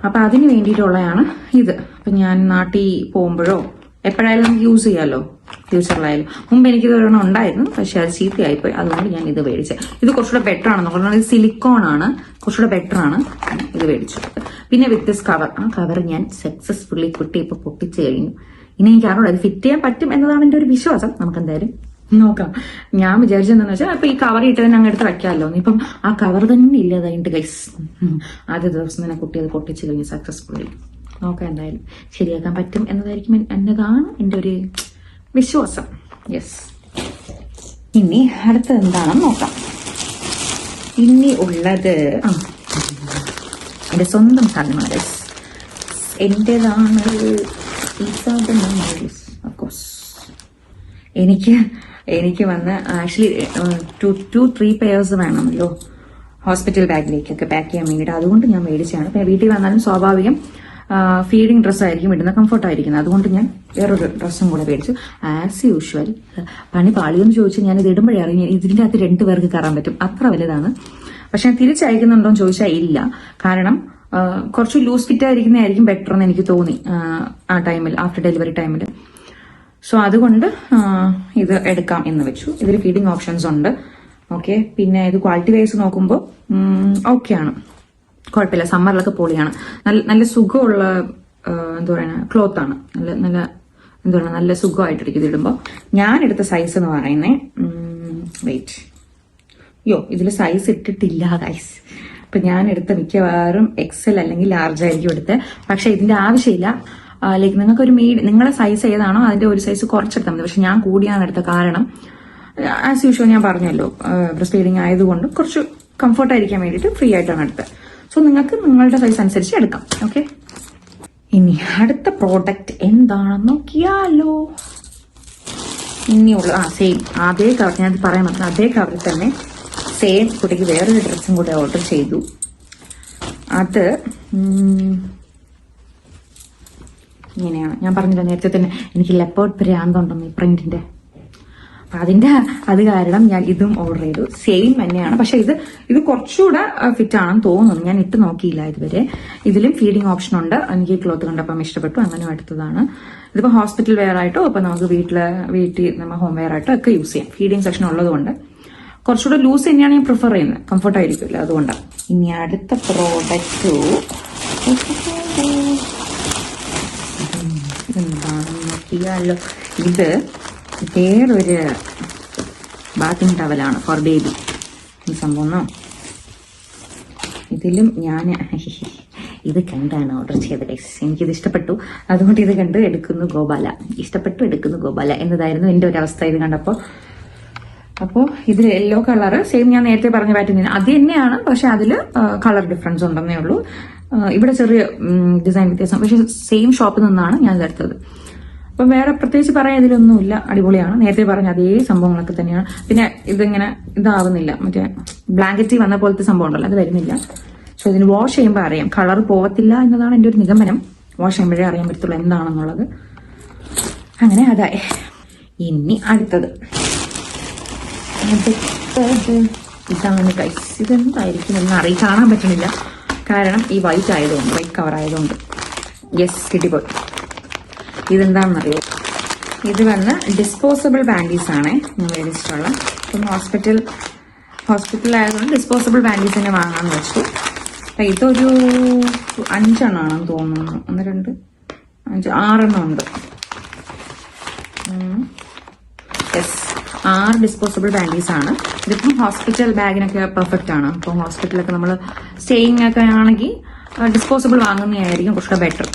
അപ്പൊ അതിന് വേണ്ടിയിട്ടുള്ളതാണ് ഇത്. അപ്പൊ ഞാൻ നാട്ടിൽ പോകുമ്പോഴോ എപ്പോഴായാലും നമുക്ക് യൂസ് ചെയ്യാമല്ലോ, ഫ്യൂച്ചറിലായാലും. മുമ്പ് എനിക്കിത് ഒരെണ്ണം ഉണ്ടായിരുന്നു, പക്ഷെ അത് ചീത്തയായിപ്പോയി. അതുകൊണ്ട് ഞാൻ ഇത് മേടിച്ചത്. ഇത് കുറച്ചുകൂടെ ബെറ്റർ ആണെന്ന് പറഞ്ഞാൽ ഇത് സിലിക്കോൺ ആണ്, കുറച്ചുകൂടെ ബെറ്റർ ആണ്. ഇത് മേടിച്ചു. പിന്നെ വിത്ത് ദിസ് കവർ, ആ കവർ ഞാൻ സക്സസ്ഫുള്ളി ഇപ്പൊ പൊട്ടിച്ചു കഴിഞ്ഞു. ഇനി എനിക്ക് അറിയില്ല അത് ഫിറ്റ് ചെയ്യാൻ പറ്റും എന്നതാണ് എന്റെ ഒരു വിശ്വാസം. നമുക്ക് എന്തായാലും നോക്കാം. ഞാൻ വിചാരിച്ചെന്താന്ന് വെച്ചാൽ ഇപ്പൊ ഈ കവർ ഇട്ട് തന്നെ അങ്ങ് എടുത്ത് വെക്കാമല്ലോ. ഇപ്പം ആ കവർ തന്നെ ഇല്ലാതായിട്ട് ഗൈസ് ആദ്യ ദിവസം തന്നെ കുട്ടി അത് പൊട്ടിച്ചു കഴിഞ്ഞു സക്സസ്ഫുള്ളി. നോക്കാം, എന്തായാലും ശരിയാക്കാൻ പറ്റും എന്നതായിരിക്കും എന്നതാണ് എന്റെ ഒരു വിശ്വാസം. യെസ്, ഇനി അടുത്തത് എന്താണെന്ന് നോക്കാം. ഇനി ഉള്ളത് എന്റെ സ്വന്തം സാധനമാണ്, എന്റേതാണ്. എനിക്ക് വന്ന് ആക്ച്വലി 2-3 പെയർസ് വേണമല്ലോ ഹോസ്പിറ്റൽ ബാഗിലേക്കൊക്കെ പാക്ക് ചെയ്യാൻ വേണ്ടിയിട്ട്. അതുകൊണ്ട് ഞാൻ മേടിച്ചാണ്. പിന്നെ വീട്ടിൽ വന്നാലും സ്വാഭാവികം ഫീഡിങ് ഡ്രസ്സായിരിക്കും ഇടുന്ന, കംഫർട്ടായിരിക്കുന്നത്. അതുകൊണ്ട് ഞാൻ വേറൊരു ഡ്രസ്സും കൂടെ മേടിച്ചു. ആസ് യൂഷ്വൽ പണി പാളിയെന്ന് ചോദിച്ചാൽ ഞാൻ ഇത് ഇടുമ്പോഴേ അറിഞ്ഞു ഇതിൻ്റെ അകത്ത് 2 പേർക്ക് കയറാൻ പറ്റും, അത്ര വലുതാണ്. പക്ഷെ ഞാൻ തിരിച്ചയക്കുന്നുണ്ടോ എന്ന് ചോദിച്ചാൽ ഇല്ല. കാരണം കുറച്ച് ലൂസ് ഫിറ്റ് ആയിരിക്കുന്നതായിരിക്കും ബെറ്റർ എന്ന് എനിക്ക് തോന്നി ആ ടൈമിൽ, ആഫ്റ്റർ ഡെലിവറി ടൈമിൽ. സോ അതുകൊണ്ട് ഇത് എടുക്കാം എന്ന് വെച്ചു. ഇതിൽ ഫീഡിങ് ഓപ്ഷൻസ് ഉണ്ട്. ഓക്കെ, പിന്നെ ഇത് ക്വാളിറ്റി വൈസ് നോക്കുമ്പോൾ ഓക്കെയാണ്, കുഴപ്പമില്ല. സമ്മറിലൊക്കെ പൊളിയാണ്. നല്ല സുഖമുള്ള എന്താ പറയുക ക്ലോത്ത് ആണ്. നല്ല എന്താ പറയുക നല്ല സുഖമായിട്ടിരിക്കും ഇത് ഇടുമ്പോൾ. ഞാൻ എടുത്ത സൈസ് എന്ന് പറയുന്നത് വെയിറ്റ് ഇതിൽ സൈസ് ഇട്ടിട്ടില്ല ഗൈസ്. അപ്പൊ ഞാൻ എടുത്ത മിക്കവാറും XL അല്ലെങ്കിൽ ലാർജ് ആയിരിക്കും എടുത്തത്. പക്ഷെ ഇതിന്റെ ആവശ്യമില്ല. ലൈക്ക് നിങ്ങൾക്കൊരു നിങ്ങളുടെ സൈസ് ഏതാണോ അതിന്റെ ഒരു സൈസ് കുറച്ചെടുത്താൽ മതി. പക്ഷെ ഞാൻ കൂടിയാണ് എടുത്ത, കാരണം ആസ് യൂഷ്വൽ ഞാൻ പറഞ്ഞല്ലോ ബ്രസ്റ്റ് ഫീഡിങ് ആയതുകൊണ്ട് കുറച്ച് കംഫർട്ടായിരിക്കാൻ വേണ്ടിയിട്ട് ഫ്രീ ആയിട്ടാണ് എടുത്തത്. സോ നിങ്ങൾക്ക് നിങ്ങളുടെ സൈസ് അനുസരിച്ച് എടുക്കാം. ഓക്കെ, ഇനി അടുത്ത പ്രോഡക്റ്റ് എന്താണെന്ന് നോക്കിയാലോ. ഇനിയുള്ള സെയിം അതേ കവർ, ഞാൻ പറയാൻ പറ്റുന്ന അതേ കവറിൽ തന്നെ സെയിം കുട്ടിക്ക് വേറൊരു ഡ്രസ്സും കൂടെ ഓർഡർ ചെയ്തു. അത് ഇങ്ങനെയാണ്. ഞാൻ പറഞ്ഞില്ല നേരത്തെ തന്നെ എനിക്ക് ലെപ്പേർഡ് ഭ്രാന്തുണ്ടെന്ന് ഈ പ്രിന്റിന്റെ. അതിന്റെ അത് കാരണം ഞാൻ ഇതും ഓർഡർ ചെയ്തു. സെയിം തന്നെയാണ്, പക്ഷെ ഇത് കുറച്ചുകൂടെ ഫിറ്റ് ആണെന്ന് തോന്നുന്നു. ഞാൻ ഇട്ട് നോക്കിയില്ല ഇതുവരെ. ഇതിലും ഫീഡിങ് ഓപ്ഷൻ ഉണ്ട്. എനിക്ക് ക്ലോത്ത് കണ്ടപ്പം ഇഷ്ടപ്പെട്ടു, അങ്ങനെ എടുത്തതാണ്. ഇതിപ്പോ ഹോസ്പിറ്റൽ വെയർ ആയിട്ടോ ഇപ്പൊ നമുക്ക് വീട്ടിൽ നമ്മൾ ഹോം വെയർ ആയിട്ടോ ഒക്കെ യൂസ് ചെയ്യാം. ഫീഡിങ് സെക്ഷൻ ഉള്ളതുകൊണ്ട് കുറച്ചുകൂടെ ലൂസ് തന്നെയാണ് ഞാൻ പ്രിഫർ ചെയ്യുന്നത്, കംഫർട്ട് ആയിരിക്കില്ല, അതുകൊണ്ടാണ്. ഇനി അടുത്ത പ്രോഡക്റ്റ് എന്താണെന്ന് നോക്കിയാലോ. ഇത് വേറൊരു ബാത്തിങ് ടവലാണ് ഫോർ ബേബി. ഈ സംഭവം ഇതിലും ഞാൻ ഇത് കണ്ടാണ് ഓർഡർ ചെയ്തത്. എനിക്കിത് ഇഷ്ടപ്പെട്ടു, അതുകൊണ്ട് ഇത് കണ്ട് എടുക്കുന്നു ഗോപാല. ഇഷ്ടപ്പെട്ടു എടുക്കുന്നു ഗോപാല എന്നതായിരുന്നു എൻ്റെ ഒരു അവസ്ഥ ഇത് കണ്ടപ്പോൾ. അപ്പോൾ ഇതിൽ യെല്ലോ കളറ് സെയിം ഞാൻ നേരത്തെ പറഞ്ഞ പാറ്റേൺ അത് തന്നെയാണ്, പക്ഷെ അതിൽ കളർ ഡിഫറൻസ് ഉണ്ടെന്നേ ഉള്ളൂ. ഇവിടെ ചെറിയ ഡിസൈൻ വ്യത്യാസം, പക്ഷെ സെയിം ഷോപ്പിൽ നിന്നാണ് ഞാൻ ഇതെടുത്തത്. അപ്പം വേറെ പ്രത്യേകിച്ച് പറയാൻ ഇതിലൊന്നുമില്ല, അടിപൊളിയാണ്. നേരത്തെ പറഞ്ഞ അതേ സംഭവങ്ങളൊക്കെ തന്നെയാണ്. പിന്നെ ഇതിങ്ങനെ ഇതാവുന്നില്ല, മറ്റേ ബ്ലാങ്കറ്റ് വന്ന പോലത്തെ സംഭവം ഉണ്ടല്ലോ, അത് വരുന്നില്ല. സോ ഇതിന് വാഷ് ചെയ്യുമ്പോൾ അറിയാം, കളർ പോകത്തില്ല എന്നതാണ് എൻ്റെ ഒരു നിഗമനം. വാഷ് ചെയ്യുമ്പോഴേ അറിയാൻ പറ്റത്തുള്ളൂ എന്താണെന്നുള്ളത്. അങ്ങനെ അതായി. ഇനി അടുത്തത് ഇതാണ് ഗൈസ്. ഇതെന്തായിരിക്കും എന്ന് കാണാൻ പറ്റണില്ല, കാരണം ഈ വൈറ്റ് ആയതുകൊണ്ട്, വൈറ്റ് കവർ ആയതുകൊണ്ട്. യെസ്, കിട്ടിപ്പോയി. ഇതെന്താണെന്നറിയോ, ഇത് വന്ന് ഡിസ്പോസിബിൾ ബാൻഡീസ് ആണ് ഞാൻ മേടിച്ചിട്ടുള്ള. ഇപ്പം ഹോസ്പിറ്റലായതുകൊണ്ട് ഡിസ്പോസിബിൾ ബാൻഡീസ് തന്നെ വാങ്ങാമെന്ന് വെച്ചു. അപ്പം ഇതൊരു 5 എണ്ണമാണെന്ന് തോന്നുന്നു. 1, 2, 5, 6 എണ്ണം ഉണ്ട്. യെസ്, 6 ഡിസ്പോസിബിൾ ബാൻഡീസ് ആണ്. ഇതിപ്പം ഹോസ്പിറ്റൽ ബാഗിനൊക്കെ പെർഫെക്റ്റ് ആണ്. അപ്പം ഹോസ്പിറ്റലൊക്കെ നമ്മൾ സ്റ്റേയിങ് ഒക്കെ ആണെങ്കിൽ ഡിസ്പോസിബിൾ വാങ്ങുന്നതായിരിക്കും കുറച്ചുകൂടെ ബെറ്റർ.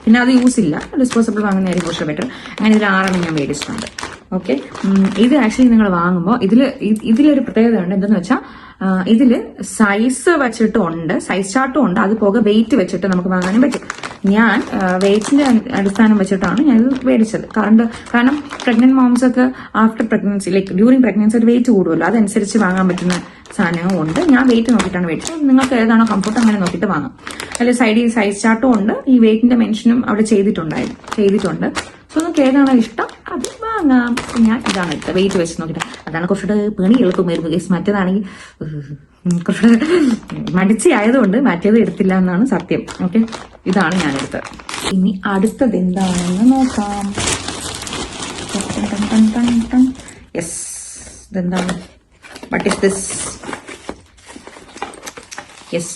പിന്നെ അത് യൂസ് ഇല്ല, ഡിസ്പോസിബിൾ വാങ്ങുന്നതായിരിക്കും കുറച്ചുകൂടെ ബെറ്റർ. അങ്ങനെ ഒരു 6 എണ്ണം ഞാൻ മേടിച്ചിട്ടുണ്ട്. ഓക്കെ, ഇത് ആക്ച്വലി നിങ്ങൾ വാങ്ങുമ്പോൾ ഇതിലൊരു പ്രത്യേകത ഉണ്ട്. എന്തെന്ന് വെച്ചാൽ ഇതില് സൈസ് വെച്ചിട്ടുണ്ട്, സൈസ് ചാർട്ടും ഉണ്ട്. അത് പോകെ വെയിറ്റ് വെച്ചിട്ട് നമുക്ക് വാങ്ങാനും പറ്റും. ഞാൻ വെയിറ്റിന്റെ അടിസ്ഥാനം വെച്ചിട്ടാണ് ഞാൻ ഇത് മേടിച്ചത്. കാരണം പ്രഗ്നന്റ് മോംസ് ഒക്കെ after pregnancy, like during pregnancy ഒരു വെയിറ്റ് കൂടുമല്ലോ, അതനുസരിച്ച് വാങ്ങാൻ പറ്റുന്ന സാധനവും ഉണ്ട്. ഞാൻ വെയിറ്റ് നോക്കിയിട്ടാണ് മേടിച്ചത്. നിങ്ങൾക്ക് ഏതാണോ കംഫർട്ട് അങ്ങനെ നോക്കിയിട്ട് വാങ്ങാം. അതിൽ സൈഡിൽ സൈസ് ചാർട്ടും ഉണ്ട്, ഈ വെയിറ്റിന്റെ മെൻഷനും അവിടെ ചെയ്തിട്ടുണ്ട്. സോ നിങ്ങൾക്ക് ഏതാണോ ഇഷ്ടം അത് വാങ്ങാം. ഞാൻ ഇതാണ് എടുത്തത്, വെയിറ്റ് വെച്ച് നോക്കിയിട്ട്. അതാണ് കുറച്ചുകൂടെ പണി എളുപ്പമായിരുന്നു കേസ്. മറ്റേതാണെങ്കിൽ കുറച്ചുകൂടെ മടിച്ചി ആയതുകൊണ്ട് മറ്റേത് എടുത്തില്ല എന്നാണ് സത്യം. ഓക്കെ, ഇതാണ് ഞാൻ എടുത്തത്. ഇനി അടുത്തത് എന്താണെന്ന് നോക്കാം. യെസ്, ഇതെന്താണ്? What is this? Yes,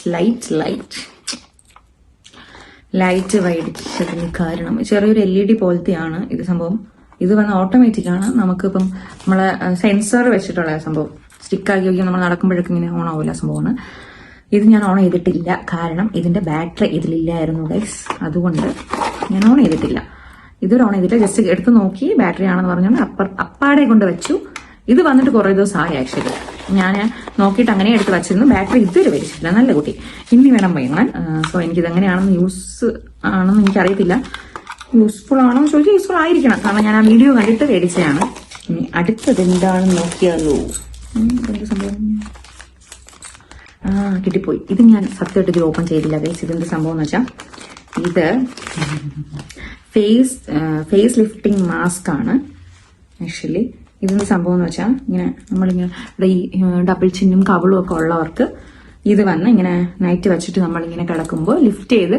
light മേടിച്ചതിന് കാരണം ചെറിയൊരു LED പോലത്തെയാണ് ഇത് സംഭവം. ഇത് വന്ന് ഓട്ടോമാറ്റിക് ആണ്. നമുക്കിപ്പം നമ്മളെ സെൻസർ വെച്ചിട്ടുള്ള സംഭവം സ്റ്റിക്കാക്കി നമ്മൾ നടക്കുമ്പോഴേക്കും ഇങ്ങനെ ഓൺ ആവില്ല സംഭവമാണ്. ഇത് ഞാൻ ഓൺ ചെയ്തിട്ടില്ല, കാരണം ഇതിന്റെ ബാറ്ററി ഇതിലില്ലായിരുന്നു ഗൈസ്. അതുകൊണ്ട് ഞാൻ ഓൺ ചെയ്തിട്ടില്ല. ഇതൊരു ഓൺ ചെയ്തിട്ട് ജസ്റ്റ് എടുത്ത് നോക്കി ബാറ്ററി ആണെന്ന് പറഞ്ഞുകൊണ്ട് അപ്പാടെ കൊണ്ട് വെച്ചു. ഇത് വന്നിട്ട് കുറേ ദിവസമായി ആക്ച്വലി. ഞാൻ നോക്കിയിട്ട് അങ്ങനെ എടുത്ത് വെച്ചിരുന്നു. ബാറ്ററി ഇതുവരെ വലിച്ചിട്ടില്ല. നല്ല കുട്ടി, ഇനി വേണം വാങ്ങാൻ. സോ എനിക്കിത് എങ്ങനെയാണെന്ന് യൂസ് ആണെന്ന് എനിക്കറിയത്തില്ല. യൂസ്ഫുൾ ആണോ എന്ന് ചോദിച്ചാൽ യൂസ്ഫുൾ ആയിരിക്കണം, കാരണം ഞാൻ ആ വീഡിയോ കണ്ടിട്ട് മേടിച്ചതാണ്. ഇനി അടുത്തത് എന്താണെന്ന് നോക്കിയാലോ. എന്ത് സംഭവം? കിട്ടിപ്പോയി. ഇത് ഞാൻ സത്യമായിട്ട് ഇത് ഓപ്പൺ ചെയ്തില്ല ഗൈസ്. ഇതെന്ത് സംഭവം എന്ന് വെച്ചാൽ ഇത് ഫേസ് ലിഫ്റ്റിംഗ് മാസ്ക് ആണ് ആക്ച്വലി. ഇതെന്ത് സംഭവം എന്ന് വെച്ചാൽ നമ്മളിങ്ങനെ ഇവിടെ ഈ ഡബിൾ ചിന്നും കവിളും ഒക്കെ ഉള്ളവർക്ക് ഇത് വന്ന് ഇങ്ങനെ നൈറ്റ് വെച്ചിട്ട് നമ്മളിങ്ങനെ കിടക്കുമ്പോൾ ലിഫ്റ്റ് ചെയ്ത്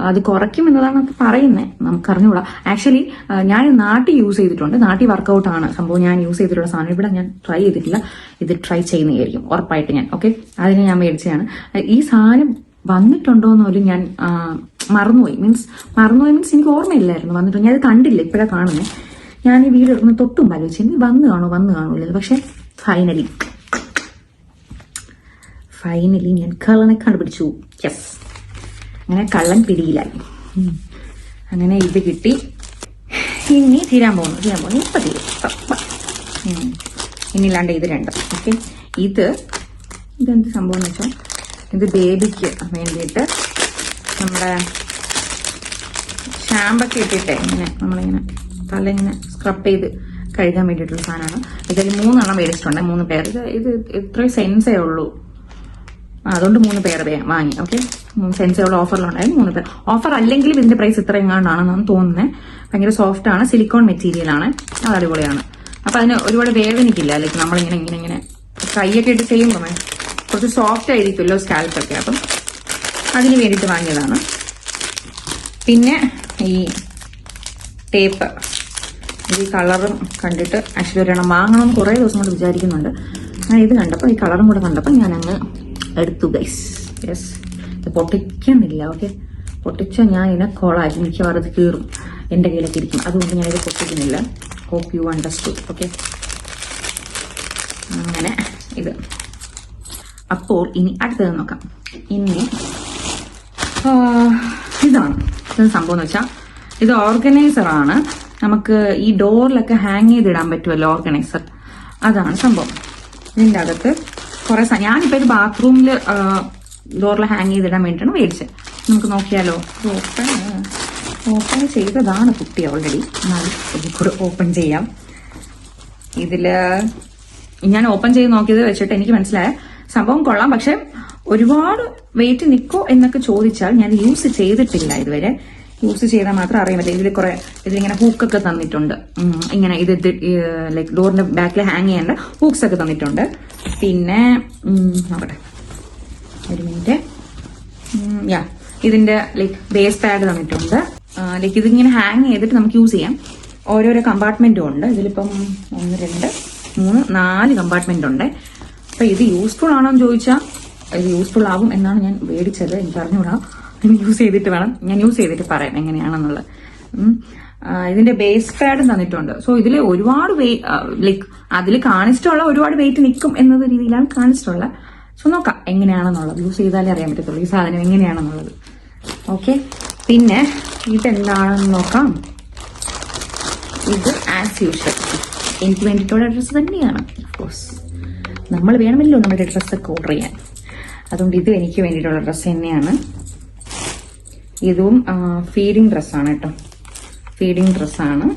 അത് കുറയ്ക്കും എന്നതാണ് പറയുന്നത്. നമുക്കറിഞ്ഞുകൂടാ. ആക്ച്വലി ഞാൻ നാട്ടിൽ യൂസ് ചെയ്തിട്ടുണ്ട്. നാട്ടിൽ വർക്കൗട്ട് ആണ് സംഭവം ഞാൻ യൂസ് ചെയ്തിട്ടുള്ള സാധനം. ഇവിടെ ഞാൻ ട്രൈ ചെയ്തിട്ടില്ല. ഇത് ട്രൈ ചെയ്യുന്നതായിരിക്കും ഉറപ്പായിട്ട് ഞാൻ. ഓക്കെ, അതിന് ഞാൻ മേടിച്ചതാണ്. ഈ സാധനം വന്നിട്ടുണ്ടോ എന്ന് പോലും ഞാൻ മറന്നുപോയി. മീൻസ് എനിക്ക് ഓർമ്മയില്ലായിരുന്നു വന്നിട്ട്. ഞാൻ അത് കണ്ടില്ല, ഇപ്പോഴാണ് കാണുന്നത്. ഞാൻ ഈ വീഡിയോ എടുക്കുന്ന തൊട്ടും ആലോചിച്ചു വന്ന് കാണൂല്ലോ. പക്ഷെ ഫൈനലി ഞാൻ കള്ളനെ കണ്ടുപിടിച്ചു. യെസ്, അങ്ങനെ കള്ളൻ പിടിയിലായി. അങ്ങനെ ഇത് കിട്ടി. ഇനി തീരാൻ പോകുന്നു ഇപ്പൊ തീരും. ഇനിയില്ലാണ്ട് ഇത് രണ്ടും. ഓക്കെ, ഇതെന്ത് സംഭവം എന്ന് വെച്ചാൽ ഇത് ബേബിക്ക് വേണ്ടിയിട്ട് നമ്മുടെ ഷാമ്പൊക്കെ ഇട്ടിട്ട് നമ്മളിങ്ങനെ തല ഇങ്ങനെ സ്ക്രബ് ചെയ്ത് കഴുകാൻ വേണ്ടിയിട്ടുള്ള സാധനമാണ്. ഇതിൽ 3 എണ്ണം മേടിച്ചിട്ടുണ്ട്, 3 പേർ. ഇത് ഇത്രയും സെൻസേ ഉള്ളൂ, അതുകൊണ്ട് 3 പേർ വാങ്ങി. ഓക്കെ, സെൻസേ ഉള്ള ഓഫറിലുണ്ടായിരുന്നു 3 പേർ. ഓഫർ അല്ലെങ്കിലും ഇതിന്റെ പ്രൈസ് ഇത്ര എങ്ങാണ്ടാണെന്നാണ് തോന്നുന്നത്. ഭയങ്കര സോഫ്റ്റ് ആണ്, സിലിക്കോൺ മെറ്റീരിയൽ ആണ്, അത് അടിപൊളിയാണ്. അപ്പൊ അതിന് ഒരുപാട് വേദനിക്കില്ല. ലൈക്ക് നമ്മളിങ്ങനെ കൈയൊക്കെ ഇട്ട് ചെയ്യുമ്പോൾ കുറച്ച് സോഫ്റ്റ് ആയിരിക്കുമല്ലോ സ്കാൽപ്പൊക്കെ. അപ്പം അതിന് വേണ്ടിയിട്ട് വാങ്ങിയതാണ്. പിന്നെ ഈ ടേപ്പ്, ഈ കളറും കണ്ടിട്ട് ആക്ച്വലി ഒരെണ്ണം വാങ്ങണമെന്ന് കുറേ ദിവസം കൊണ്ട് വിചാരിക്കുന്നുണ്ട്. ഞാൻ ഇത് കണ്ടപ്പോൾ, ഈ കളറും കൂടെ കണ്ടപ്പോൾ ഞാൻ അങ്ങ് എടുത്തു ഗൈസ്. യെസ്, ഇത് പൊട്ടിക്കുന്നില്ല. ഓക്കെ, പൊട്ടിച്ചാൽ ഞാൻ ഇതിനെ കോളാക്കി മിക്കവാറും ഇത് കീറും, എൻ്റെ കയ്യിലൊക്കെ ഇരിക്കും. അതുകൊണ്ട് ഞാനിത് പൊട്ടിക്കുന്നില്ല. Hope you understood. ഓക്കെ, അങ്ങനെ ഇത്. അപ്പോൾ ഇനി അടുത്തത് നോക്കാം. ഇനി ഇതാണ് സംഭവം എന്ന് വെച്ചാൽ ഇത് ഓർഗനൈസർ ആണ്. നമുക്ക് ഈ ഡോറിലൊക്കെ ഹാങ് ചെയ്തിടാൻ പറ്റുമല്ലോ ഓർഗനൈസർ, അതാണ് സംഭവം. ഇതിൻ്റെ അകത്ത് കുറെ ഞാനിപ്പോൾ ഇത് ബാത്റൂമിൽ ഡോറിൽ ഹാങ് ചെയ്തിടാൻ വേണ്ടിയിട്ടാണ് മേടിച്ചത്. നമുക്ക് നോക്കിയാലോ. ഓപ്പൺ ചെയ്തതാണ് കുട്ടി ഓൾറെഡി. എന്നാലും കൂടെ ഓപ്പൺ ചെയ്യാം. ഇതില് ഞാൻ ഓപ്പൺ ചെയ്ത് നോക്കിയത് വെച്ചിട്ട് എനിക്ക് മനസ്സിലായ സംഭവം കൊള്ളാം. പക്ഷെ ഒരുപാട് വെയിറ്റ് നിൽക്കോ എന്നൊക്കെ ചോദിച്ചാൽ ഞാൻ യൂസ് ചെയ്തിട്ടില്ല ഇതുവരെ. യൂസ് ചെയ്താൽ മാത്രം അറിയാൻ പറ്റില്ല. ഇതിലിങ്ങനെ ഹൂക്കൊക്കെ തന്നിട്ടുണ്ട്. ഇങ്ങനെ ഇത് ലൈക്ക് ഡോറിന്റെ ബാക്കിൽ ഹാങ് ചെയ്യേണ്ട ഹൂക്സ് ഒക്കെ തന്നിട്ടുണ്ട്. പിന്നെ നോക്കട്ടെ ഒരു മിനിറ്റ്. ഇതിന്റെ ലൈക്ക് ബേസ് പാഡ് തന്നിട്ടുണ്ട്. ലൈക്ക് ഇതിങ്ങനെ ഹാങ് ചെയ്തിട്ട് നമുക്ക് യൂസ് ചെയ്യാം. ഓരോരോ കമ്പാർട്ട്മെന്റും ഉണ്ട്. ഇതിലിപ്പം 1 2 3 4 കമ്പാർട്ട്മെന്റ് ഉണ്ട്. അപ്പൊ ഇത് യൂസ്ഫുൾ ആണോ എന്ന് ചോദിച്ചാൽ ഇത് യൂസ്ഫുൾ ആവും എന്നാണ് ഞാൻ മേടിച്ചത്. എനിക്ക് അറിഞ്ഞൂടാ, യൂസ് ചെയ്തിട്ട് വേണം. ഞാൻ യൂസ് ചെയ്തിട്ട് പറയാം എങ്ങനെയാണെന്നുള്ളത്. ഇതിന്റെ ബേസ് പാഡും തന്നിട്ടുണ്ട്. സോ ഇതിൽ ഒരുപാട് ലൈക്ക് അതിൽ കാണിച്ചിട്ടുള്ള ഒരുപാട് വെയിറ്റ് നിൽക്കും എന്നത് രീതിയിലാണ് കാണിച്ചിട്ടുള്ളത്. സോ നോക്കാം എങ്ങനെയാണെന്നുള്ളത്. യൂസ് ചെയ്താലേ അറിയാൻ പറ്റത്തുള്ളൂ ഈ സാധനം എങ്ങനെയാണെന്നുള്ളത്. ഓക്കെ, പിന്നെ ഇതെന്താണെന്ന് നോക്കാം. ഇത് ആസ് യൂഷ്വൽ എനിക്ക് വേണ്ടിയിട്ടുള്ള ഡ്രസ്സ് തന്നെയാണ്. ഓഫ്കോഴ്സ് നമ്മൾ വേണമല്ലോ നമ്മുടെ ഡ്രസ്സൊക്കെ ഓർഡർ ചെയ്യാൻ. അതുകൊണ്ട് ഇത് എനിക്ക് വേണ്ടിയിട്ടുള്ള ഡ്രസ്സ് തന്നെയാണ്. ഇതും ഫീഡിങ് ഡ്രസ്സാണ് കേട്ടോ. ഫീഡിങ് ഡ്രസ്സാണ്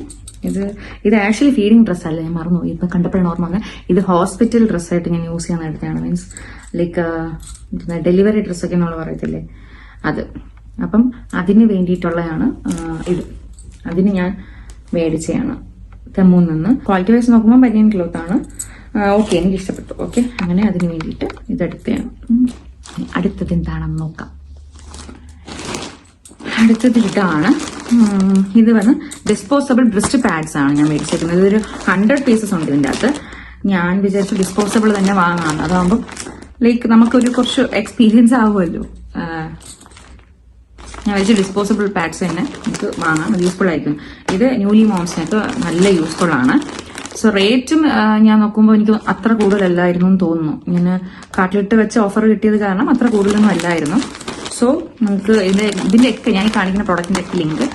ഇത് ആക്ച്വലി ഫീഡിങ് ഡ്രസ്സല്ല, ഞാൻ മറന്നു. ഇപ്പം കണ്ടപ്പോഴാണ് ഓർമ്മ വന്നത്. ഇത് ഹോസ്പിറ്റൽ ഡ്രസ്സായിട്ട് ഞാൻ യൂസ് ചെയ്യാൻ എടുത്തതാണ്. മീൻസ് ലൈക്ക് ഡെലിവറി ഡ്രസ്സൊക്കെ നമ്മൾ പറയത്തില്ലേ, അത്. അപ്പം അതിന് വേണ്ടിയിട്ടുള്ളതാണ് ഇത്. അതിന് ഞാൻ മേടിച്ചതാണ് തെമ്മൂന്ന് നിന്ന്. ക്വാളിറ്റി വൈസ് നോക്കുമ്പോൾ ബനിയൻ ക്ലോത്ത് ആണ്. ഓക്കെ, എനിക്ക് ഇഷ്ടപ്പെട്ടു. ഓക്കെ, അങ്ങനെ അതിന് വേണ്ടിയിട്ട് ഇതെടുത്തതാണ്. അടുത്തത് എന്താണെന്ന് നോക്കാം. അടുത്തത് ഇതാണ്. ഇത് വന്ന് ഡിസ്പോസബിൾ ബ്രിസ്റ്റ് പാഡ്സ് ആണ് ഞാൻ മേടിച്ചേക്കുന്നത്. ഇതൊരു 100 പീസസ് ഉണ്ട് ഇതിൻ്റെ അകത്ത്. ഞാൻ വിചാരിച്ചു ഡിസ്പോസബിൾ തന്നെ വാങ്ങാം. അതാകുമ്പോൾ ലൈക്ക് നമുക്കൊരു കുറച്ച് എക്സ്പീരിയൻസ് ആവുമല്ലോ. ഞാൻ വിചാരിച്ചു ഡിസ്പോസബിൾ പാഡ്സ് തന്നെ നമുക്ക് വാങ്ങാം, യൂസ്ഫുൾ ആയിരിക്കും. ഇത് ന്യൂലി മോംസിനൊക്കെ നല്ല യൂസ്ഫുൾ ആണ്. സോ റേറ്റും ഞാൻ നോക്കുമ്പോൾ എനിക്ക് അത്ര കൂടുതലല്ലായിരുന്നു എന്ന് തോന്നുന്നു. ഇങ്ങനെ കാട്ടിലിട്ട് വെച്ച ഓഫർ കിട്ടിയത് കാരണം അത്ര കൂടുതലൊന്നും അല്ലായിരുന്നു. സോ നമുക്ക് ഇതിന്റെ ഒക്കെ ഞാൻ കാണിക്കുന്ന പ്രോഡക്റ്റിന്റെ ഒക്കെ ലിങ്ക്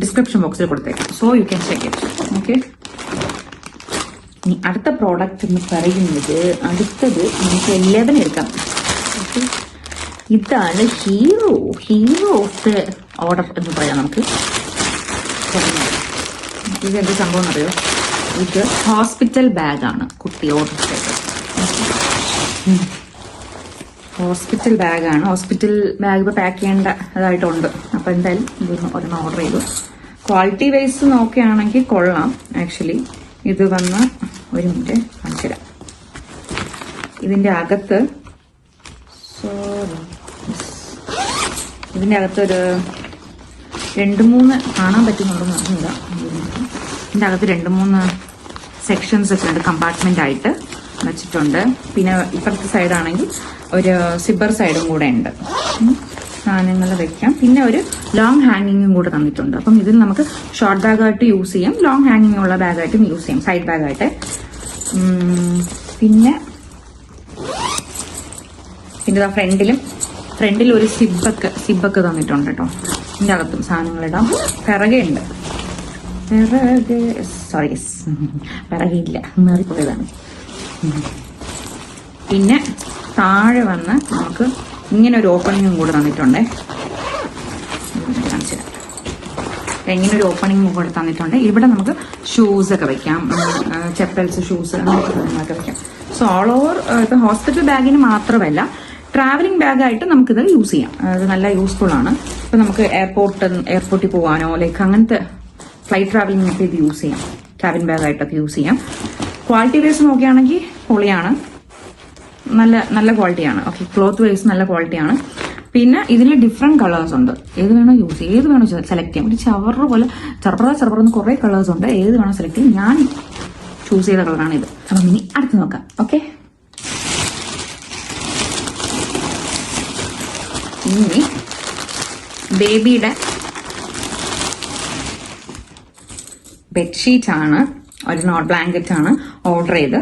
ഡിസ്ക്രിപ്ഷൻ ബോക്സിൽ കൊടുത്തേക്കാം. So you can check it. Okay, ഇനി അടുത്ത പ്രോഡക്റ്റ് എന്ന് പറയുന്നത് അടുത്തത് നമുക്ക് 11 എടുക്കാം. ഓക്കെ, ഇതാണ് ഹീറോ ഓഫ് ദ ഓർഡർ എന്ന് പറയാം നമുക്ക്. ഇത് എന്ത് സംഭവം എന്നറിയോ? ഇത് ഹോസ്പിറ്റൽ ബാഗാണ് കുട്ടി ഓർഡർ ചെയ്തത്. ഹോസ്പിറ്റൽ ബാഗാണ്. ഹോസ്പിറ്റൽ ബാഗ് ഇപ്പോൾ പാക്ക് ചെയ്യേണ്ട അതായിട്ടുണ്ട്. അപ്പോൾ എന്തായാലും ഇതൊന്ന് ഒരെണ്ണം ഓർഡർ ചെയ്തു. ക്വാളിറ്റി വൈസ് നോക്കുകയാണെങ്കിൽ കൊള്ളാം ആക്ച്വലി. ഇത് വന്ന് ഒരു മിനിറ്റ് കാണിച്ചു തരാം. ഇതിൻ്റെ അകത്ത് ഇതിൻ്റെ അകത്തൊരു 2-3 കാണാൻ പറ്റുന്നുണ്ടെന്ന് അറിഞ്ഞില്ല. ഇതിൻ്റെ അകത്ത് 2-3 സെക്ഷൻസ് ഒക്കെ ഉണ്ട്, കമ്പാർട്ട്മെന്റ് ആയിട്ട് വെച്ചിട്ടുണ്ട്. പിന്നെ ഇപ്പുറത്തെ സൈഡാണെങ്കിൽ ഒരു സിബർ സൈഡും കൂടെ ഉണ്ട്, സാധനങ്ങൾ വെക്കാം. പിന്നെ ഒരു ലോങ് ഹാങ്ങിങ്ങും കൂടെ തന്നിട്ടുണ്ട്. അപ്പം ഇതിൽ നമുക്ക് ഷോർട്ട് ബാഗായിട്ട് യൂസ് ചെയ്യാം, ലോങ് ഹാങ്ങിങ് ഉള്ള ബാഗായിട്ടും യൂസ് ചെയ്യാം, സൈഡ് ബാഗായിട്ട്. പിന്നെ ഫ്രണ്ടിൽ ഒരു സിബൊക്കെ തന്നിട്ടുണ്ട് കേട്ടോ. ഇതിൻ്റെ അകത്തും സാധനങ്ങളിടാം. പിറകെയുണ്ട്, പിറകെയില്ല, മാറിപ്പോയതാണ്. പിന്നെ താഴെ വന്ന് നമുക്ക് ഇങ്ങനെ ഒരു ഓപ്പണിങ്ങും കൂടെ തന്നിട്ടുണ്ട്. ഇങ്ങനെ ഒരു ഓപ്പണിങ്ങും കൂടെ തന്നിട്ടുണ്ട്. ഇവിടെ നമുക്ക് ഷൂസ് ഒക്കെ വെക്കാം, ചെപ്പൽസ്, ഷൂസ് അങ്ങനെയൊക്കെ വെക്കാം. സോ ഓൾ ഓവർ ഇപ്പം ഹോസ്പിറ്റൽ ബാഗിന് മാത്രമല്ല ട്രാവലിംഗ് ബാഗായിട്ട് നമുക്കിത് യൂസ് ചെയ്യാം. അത് നല്ല യൂസ്ഫുൾ ആണ്. ഇപ്പം നമുക്ക് എയർപോർട്ടിൽ പോകാനോ ലൈക്ക് അങ്ങനത്തെ ഫ്ലൈറ്റ് ട്രാവലിംഗിനൊക്കെ ഇത് യൂസ് ചെയ്യാം, ക്യാബിൻ ബാഗായിട്ടൊക്കെ യൂസ് ചെയ്യാം. ക്വാളിറ്റി വൈസ് നോക്കുകയാണെങ്കിൽ പൊളിയാണ്, നല്ല ക്വാളിറ്റിയാണ്. ഓക്കെ, ക്ലോത്ത് വൈസ് നല്ല ക്വാളിറ്റിയാണ്. പിന്നെ ഇതിൽ ഡിഫറെന്റ് കളേഴ്സ് ഉണ്ട്. ഏത് വേണോ സെലക്ട് ചെയ്യാം. ഒരു ചെറുപ്പറന്ന് കുറേ കളേഴ്സ് ഉണ്ട്. ഏത് വേണോ സെലക്ട് ചെയ്യാം. ഞാൻ ചൂസ് ചെയ്ത കളറാണ് ഇത്. അപ്പം ഇനി അടുത്ത് നോക്കാം. ഓക്കെ, ഇനി ബേബിയുടെ ബെഡ്ഷീറ്റ് ആണ്, ഒരു ബ്ലാങ്കറ്റ് ആണ് ഓർഡർ ചെയ്ത്.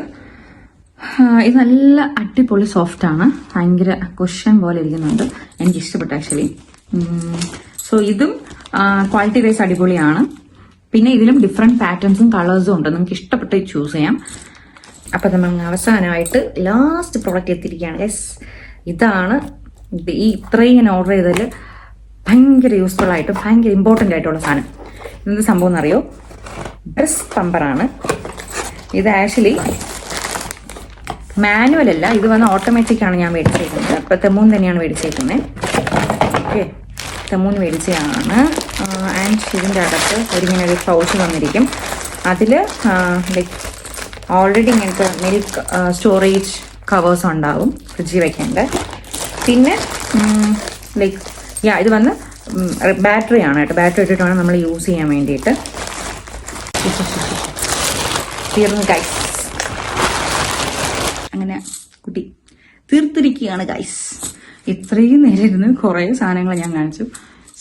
ഇത് നല്ല അടിപൊളി സോഫ്റ്റ് ആണ്, ഭയങ്കര കുഷൻ പോലെ ഇരിക്കുന്നുണ്ട്. എനിക്ക് ഇഷ്ടപ്പെട്ടു ആക്ച്വലി. സോ ഇതും ക്വാളിറ്റി വൈസ് അടിപൊളിയാണ്. പിന്നെ ഇതിലും ഡിഫറെന്റ് പാറ്റേൺസും കളേഴ്സും ഉണ്ട്, നിങ്ങൾക്ക് ഇഷ്ടപ്പെട്ട് ചൂസ് ചെയ്യാം. അപ്പൊ നമ്മൾ അവസാനമായിട്ട് ലാസ്റ്റ് പ്രോഡക്റ്റ് എത്തിയിരിക്കുകയാണ്. യെസ്, ഇതാണ്. ഈ ഇത്രയും ഞാൻ ഓർഡർ ചെയ്തതിൽ ഭയങ്കര യൂസ്ഫുൾ ആയിട്ട് ഭയങ്കര ഇമ്പോർട്ടൻ്റ് ആയിട്ടുള്ള സാധനം. ഇതെന്ത് സംഭവം എന്നറിയോ? ബ്രസ്റ്റ് പമ്പറാണ് ഇത്. ആക്ച്വലി മാനുവൽ അല്ല, ഇത് വന്ന് ഓട്ടോമാറ്റിക് ആണ് ഞാൻ മേടിച്ചേക്കുന്നത്. അപ്പോൾ തെമ്മൂന്ന് തന്നെയാണ് മേടിച്ചേക്കുന്നത്. ഓക്കെ, തെമ്മൂന്ന് മേടിച്ചതാണ്. ആൻഡ് ഇതിൻ്റെ അകത്ത് ഒരിങ്ങനെ ഒരു പൗച്ച് വന്നിരിക്കും. അതിൽ ലൈക്ക് ഓൾറെഡി ഇങ്ങനത്തെ മിൽക്ക് സ്റ്റോറേജ് കവേഴ്സ് ഉണ്ടാവും ഫ്രിഡ്ജിൽ വെക്കേണ്ടത്. പിന്നെ ലൈക്ക് ഇത് വന്ന് ബാറ്ററി ആണ് കേട്ടോ. ബാറ്ററി ഇട്ടിട്ട് വേണം നമ്മൾ യൂസ് ചെയ്യാൻ വേണ്ടിയിട്ട്. തീർന്നു ഗൈസ്, അങ്ങനെ കുട്ടി തീർത്തിരിക്കുകയാണ് ഗൈസ്. ഇത്രയും നേരം ഇരുന്ന് കുറേ സാധനങ്ങൾ ഞാൻ കാണിച്ചു.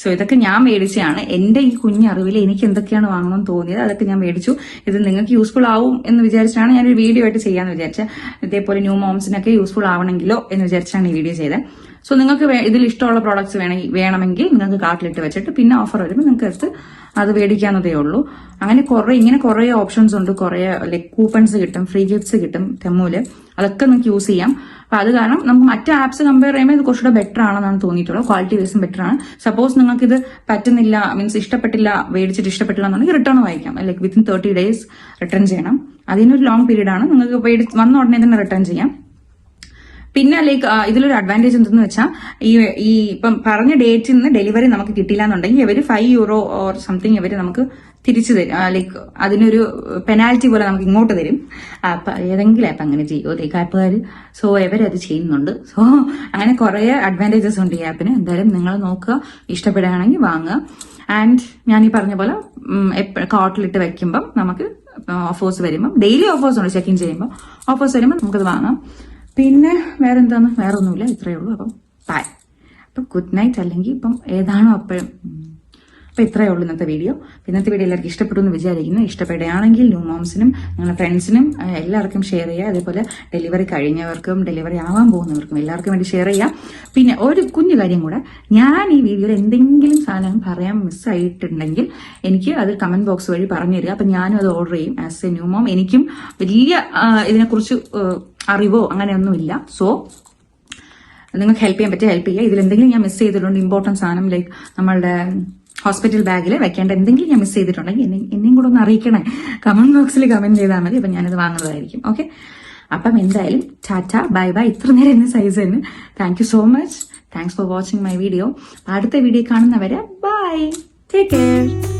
സോ ഇതൊക്കെ ഞാൻ മേടിച്ചതാണ്. എൻ്റെ ഈ കുഞ്ഞറിവിൽ എനിക്ക് എന്തൊക്കെയാണ് വാങ്ങണമെന്ന് തോന്നിയത് അതൊക്കെ ഞാൻ മേടിച്ചു. ഇത് നിങ്ങൾക്ക് യൂസ്ഫുൾ ആവും എന്ന് വിചാരിച്ചാണ് ഞാനൊരു വീഡിയോ ആയിട്ട് ചെയ്യാമെന്ന് വിചാരിച്ചത്. ഇതേപോലെ ന്യൂ മോംസിനൊക്കെ യൂസ്ഫുൾ ആവണമെങ്കിലോ എന്ന് വിചാരിച്ചാണ് ഈ വീഡിയോ ചെയ്തത്. സോ നിങ്ങൾക്ക് ഇതിൽ ഇഷ്ടമുള്ള പ്രോഡക്ട്സ് വേണമെങ്കിൽ നിങ്ങൾക്ക് കാർട്ടിലിട്ട് വെച്ചിട്ട് പിന്നെ ഓഫർ വരുമ്പോൾ നിങ്ങൾക്ക് എടുത്ത് അത് മേടിക്കാവുന്നതേ ഉള്ളൂ. അങ്ങനെ കുറേ ഓപ്ഷൻസ് ഉണ്ട്. കുറേ ലൈക്ക് കൂപ്പൺസ് കിട്ടും, ഫ്രീ ഗിഫ്റ്റ്സ് കിട്ടും തെമ്മൂല്. അതൊക്കെ നിങ്ങൾക്ക് യൂസ് ചെയ്യാം. അപ്പൊ അത് കാരണം നമുക്ക് മറ്റ് ആപ്സ് കമ്പയർ ചെയ്യുമ്പോൾ ഇത് കുറച്ചുകൂടെ ബെറ്റർ ആണെന്നാണ് തോന്നിയിട്ടുള്ളത്. ക്വാളിറ്റി വൈസും ബെറ്റർ ആണ്. സപ്പോസ് നിങ്ങൾക്ക് ഇത് പറ്റുന്നില്ല, മീൻസ് ഇഷ്ടപ്പെട്ടില്ല, മേടിച്ചിട്ട് ഇഷ്ടപ്പെട്ടില്ല എന്നുണ്ടെങ്കിൽ റിട്ടേൺ വായിക്കാം. ലൈക്ക് വിത്തിൻ 30 days റിട്ടേൺ ചെയ്യണം. അതിനൊരു ലോങ് പീരീഡ് ആണ്. നിങ്ങൾക്ക് വന്ന ഉടനെ തന്നെ റിട്ടേൺ ചെയ്യാം. പിന്നെ ലൈക്ക് ഇതിലൊരു അഡ്വാൻറ്റേജ് എന്തെന്ന് വെച്ചാൽ ഈ ഇപ്പം പറഞ്ഞ ഡേറ്റിൽ നിന്ന് ഡെലിവറി നമുക്ക് കിട്ടില്ല എന്നുണ്ടെങ്കിൽ ഇവർ €5 ഓർ സംതിങ് ഇവർ നമുക്ക് തിരിച്ചു തരും. ലൈക്ക് അതിനൊരു പെനാൽറ്റി പോലെ നമുക്ക് ഇങ്ങോട്ട് തരും. അപ്പൊ ഏതെങ്കിലും ആപ്പ് അങ്ങനെ ചെയ്യുമോ ലൈക്ക് ആപ്പുകാർ? സോ ഇവരത് ചെയ്യുന്നുണ്ട്. സോ അങ്ങനെ കുറെ അഡ്വാൻറ്റേജസ് ഉണ്ട് ഈ ആപ്പിന്. എന്തായാലും നിങ്ങൾ നോക്കുക, ഇഷ്ടപ്പെടുകയാണെങ്കിൽ വാങ്ങുക. ആൻഡ് ഞാൻ ഈ പറഞ്ഞ പോലെ കാർട്ടിലിട്ട് വെക്കുമ്പം നമുക്ക് ഓഫേഴ്സ് വരുമ്പം ഡെയിലി ഓഫേഴ്സ് ഉണ്ട്. ചെക്ക് ഇൻ ചെയ്യുമ്പോൾ ഓഫേഴ്സ് വരുമ്പോൾ നമുക്കത് വാങ്ങാം. പിന്നെ വേറെ ഒന്നുമില്ല, ഇത്രയേ ഉള്ളൂ. അപ്പം ബൈ. അപ്പം ഗുഡ് നൈറ്റ്, അല്ലെങ്കിൽ ഇപ്പം ഏതാണോ അപ്പോഴും. അപ്പം ഇത്രയേ ഉള്ളൂ ഇന്നത്തെ വീഡിയോ. ഇന്നത്തെ വീഡിയോ എല്ലാവർക്കും ഇഷ്ടപ്പെട്ടു എന്ന് വിചാരിക്കുന്നു. ഇഷ്ടപ്പെടുകയാണെങ്കിൽ ന്യൂ മോംസിനും നിങ്ങളുടെ ഫ്രണ്ട്സിനും എല്ലാവർക്കും ഷെയർ ചെയ്യുക. അതേപോലെ ഡെലിവറി കഴിഞ്ഞവർക്കും ഡെലിവറി ആവാൻ പോകുന്നവർക്കും എല്ലാവർക്കും വേണ്ടി ഷെയർ ചെയ്യാം. പിന്നെ ഒരു കുഞ്ഞു കാര്യം കൂടെ, ഞാൻ ഈ വീഡിയോയിൽ എന്തെങ്കിലും സാധനം പറയാൻ മിസ്സായിട്ടുണ്ടെങ്കിൽ എനിക്ക് അത് കമന്റ് ബോക്സ് വഴി പറഞ്ഞു തരിക. അപ്പം ഞാനും അത് ഓർഡർ ചെയ്യും. ആസ് എ ന്യൂ മോം എനിക്കും വലിയ ഇതിനെക്കുറിച്ച് അറിവോ അങ്ങനെയൊന്നുമില്ല. സോ നിങ്ങൾക്ക് ഹെൽപ്പ് ചെയ്യാൻ പറ്റിയ ഹെൽപ്പ് ചെയ്യുക. ഇതിൽ എന്തെങ്കിലും ഞാൻ മിസ് ചെയ്തിട്ടുണ്ട്, ഇമ്പോർട്ടൻറ്റ് സാധനം ലൈക്ക് നമ്മളുടെ ഹോസ്പിറ്റൽ ബാഗിൽ വെക്കേണ്ട എന്തെങ്കിലും ഞാൻ മിസ് ചെയ്തിട്ടുണ്ടെങ്കിൽ എന്നെയും കൂടെ ഒന്ന് അറിയിക്കണേ. കമന്റ് ബോക്സിൽ കമന്റ് ചെയ്താൽ മതി. അപ്പം ഞാനത് വാങ്ങുന്നതായിരിക്കും. ഓക്കെ, അപ്പം എന്തായാലും ടാറ്റ, ബൈ ബൈ. ഇത്ര നേരം എന്നെ സൈസ് തന്നെ. Thank you so much. Thanks for watching my video. അടുത്ത വീഡിയോ കാണുന്നവരെ ബൈ, ടേക്ക് കെയർ.